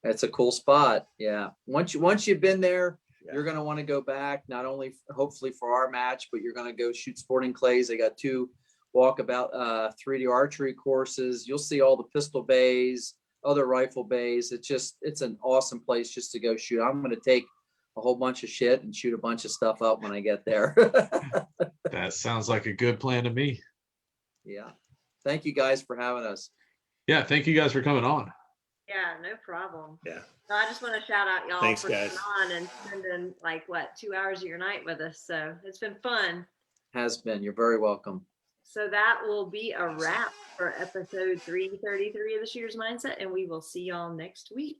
It's a cool spot. Yeah. Once you've been there, Yeah. you're going to want to go back, not only hopefully for our match, but you're going to go shoot sporting clays. They got 2 walkabout 3D archery courses. You'll see all the pistol bays, other rifle bays. It's an awesome place just to go shoot. I'm going to take a whole bunch of shit and shoot a bunch of stuff up when I get there. That sounds like a good plan to me. Yeah. Thank you guys for having us. Yeah, thank you guys for coming on. Yeah, no problem. Yeah. So I just want to shout out y'all Thanks, for guys. coming on and spending 2 hours of your night with us. So it's been fun. Has been. You're very welcome. So that will be a wrap for episode 333 of the Shooter's Mindset, and we will see y'all next week.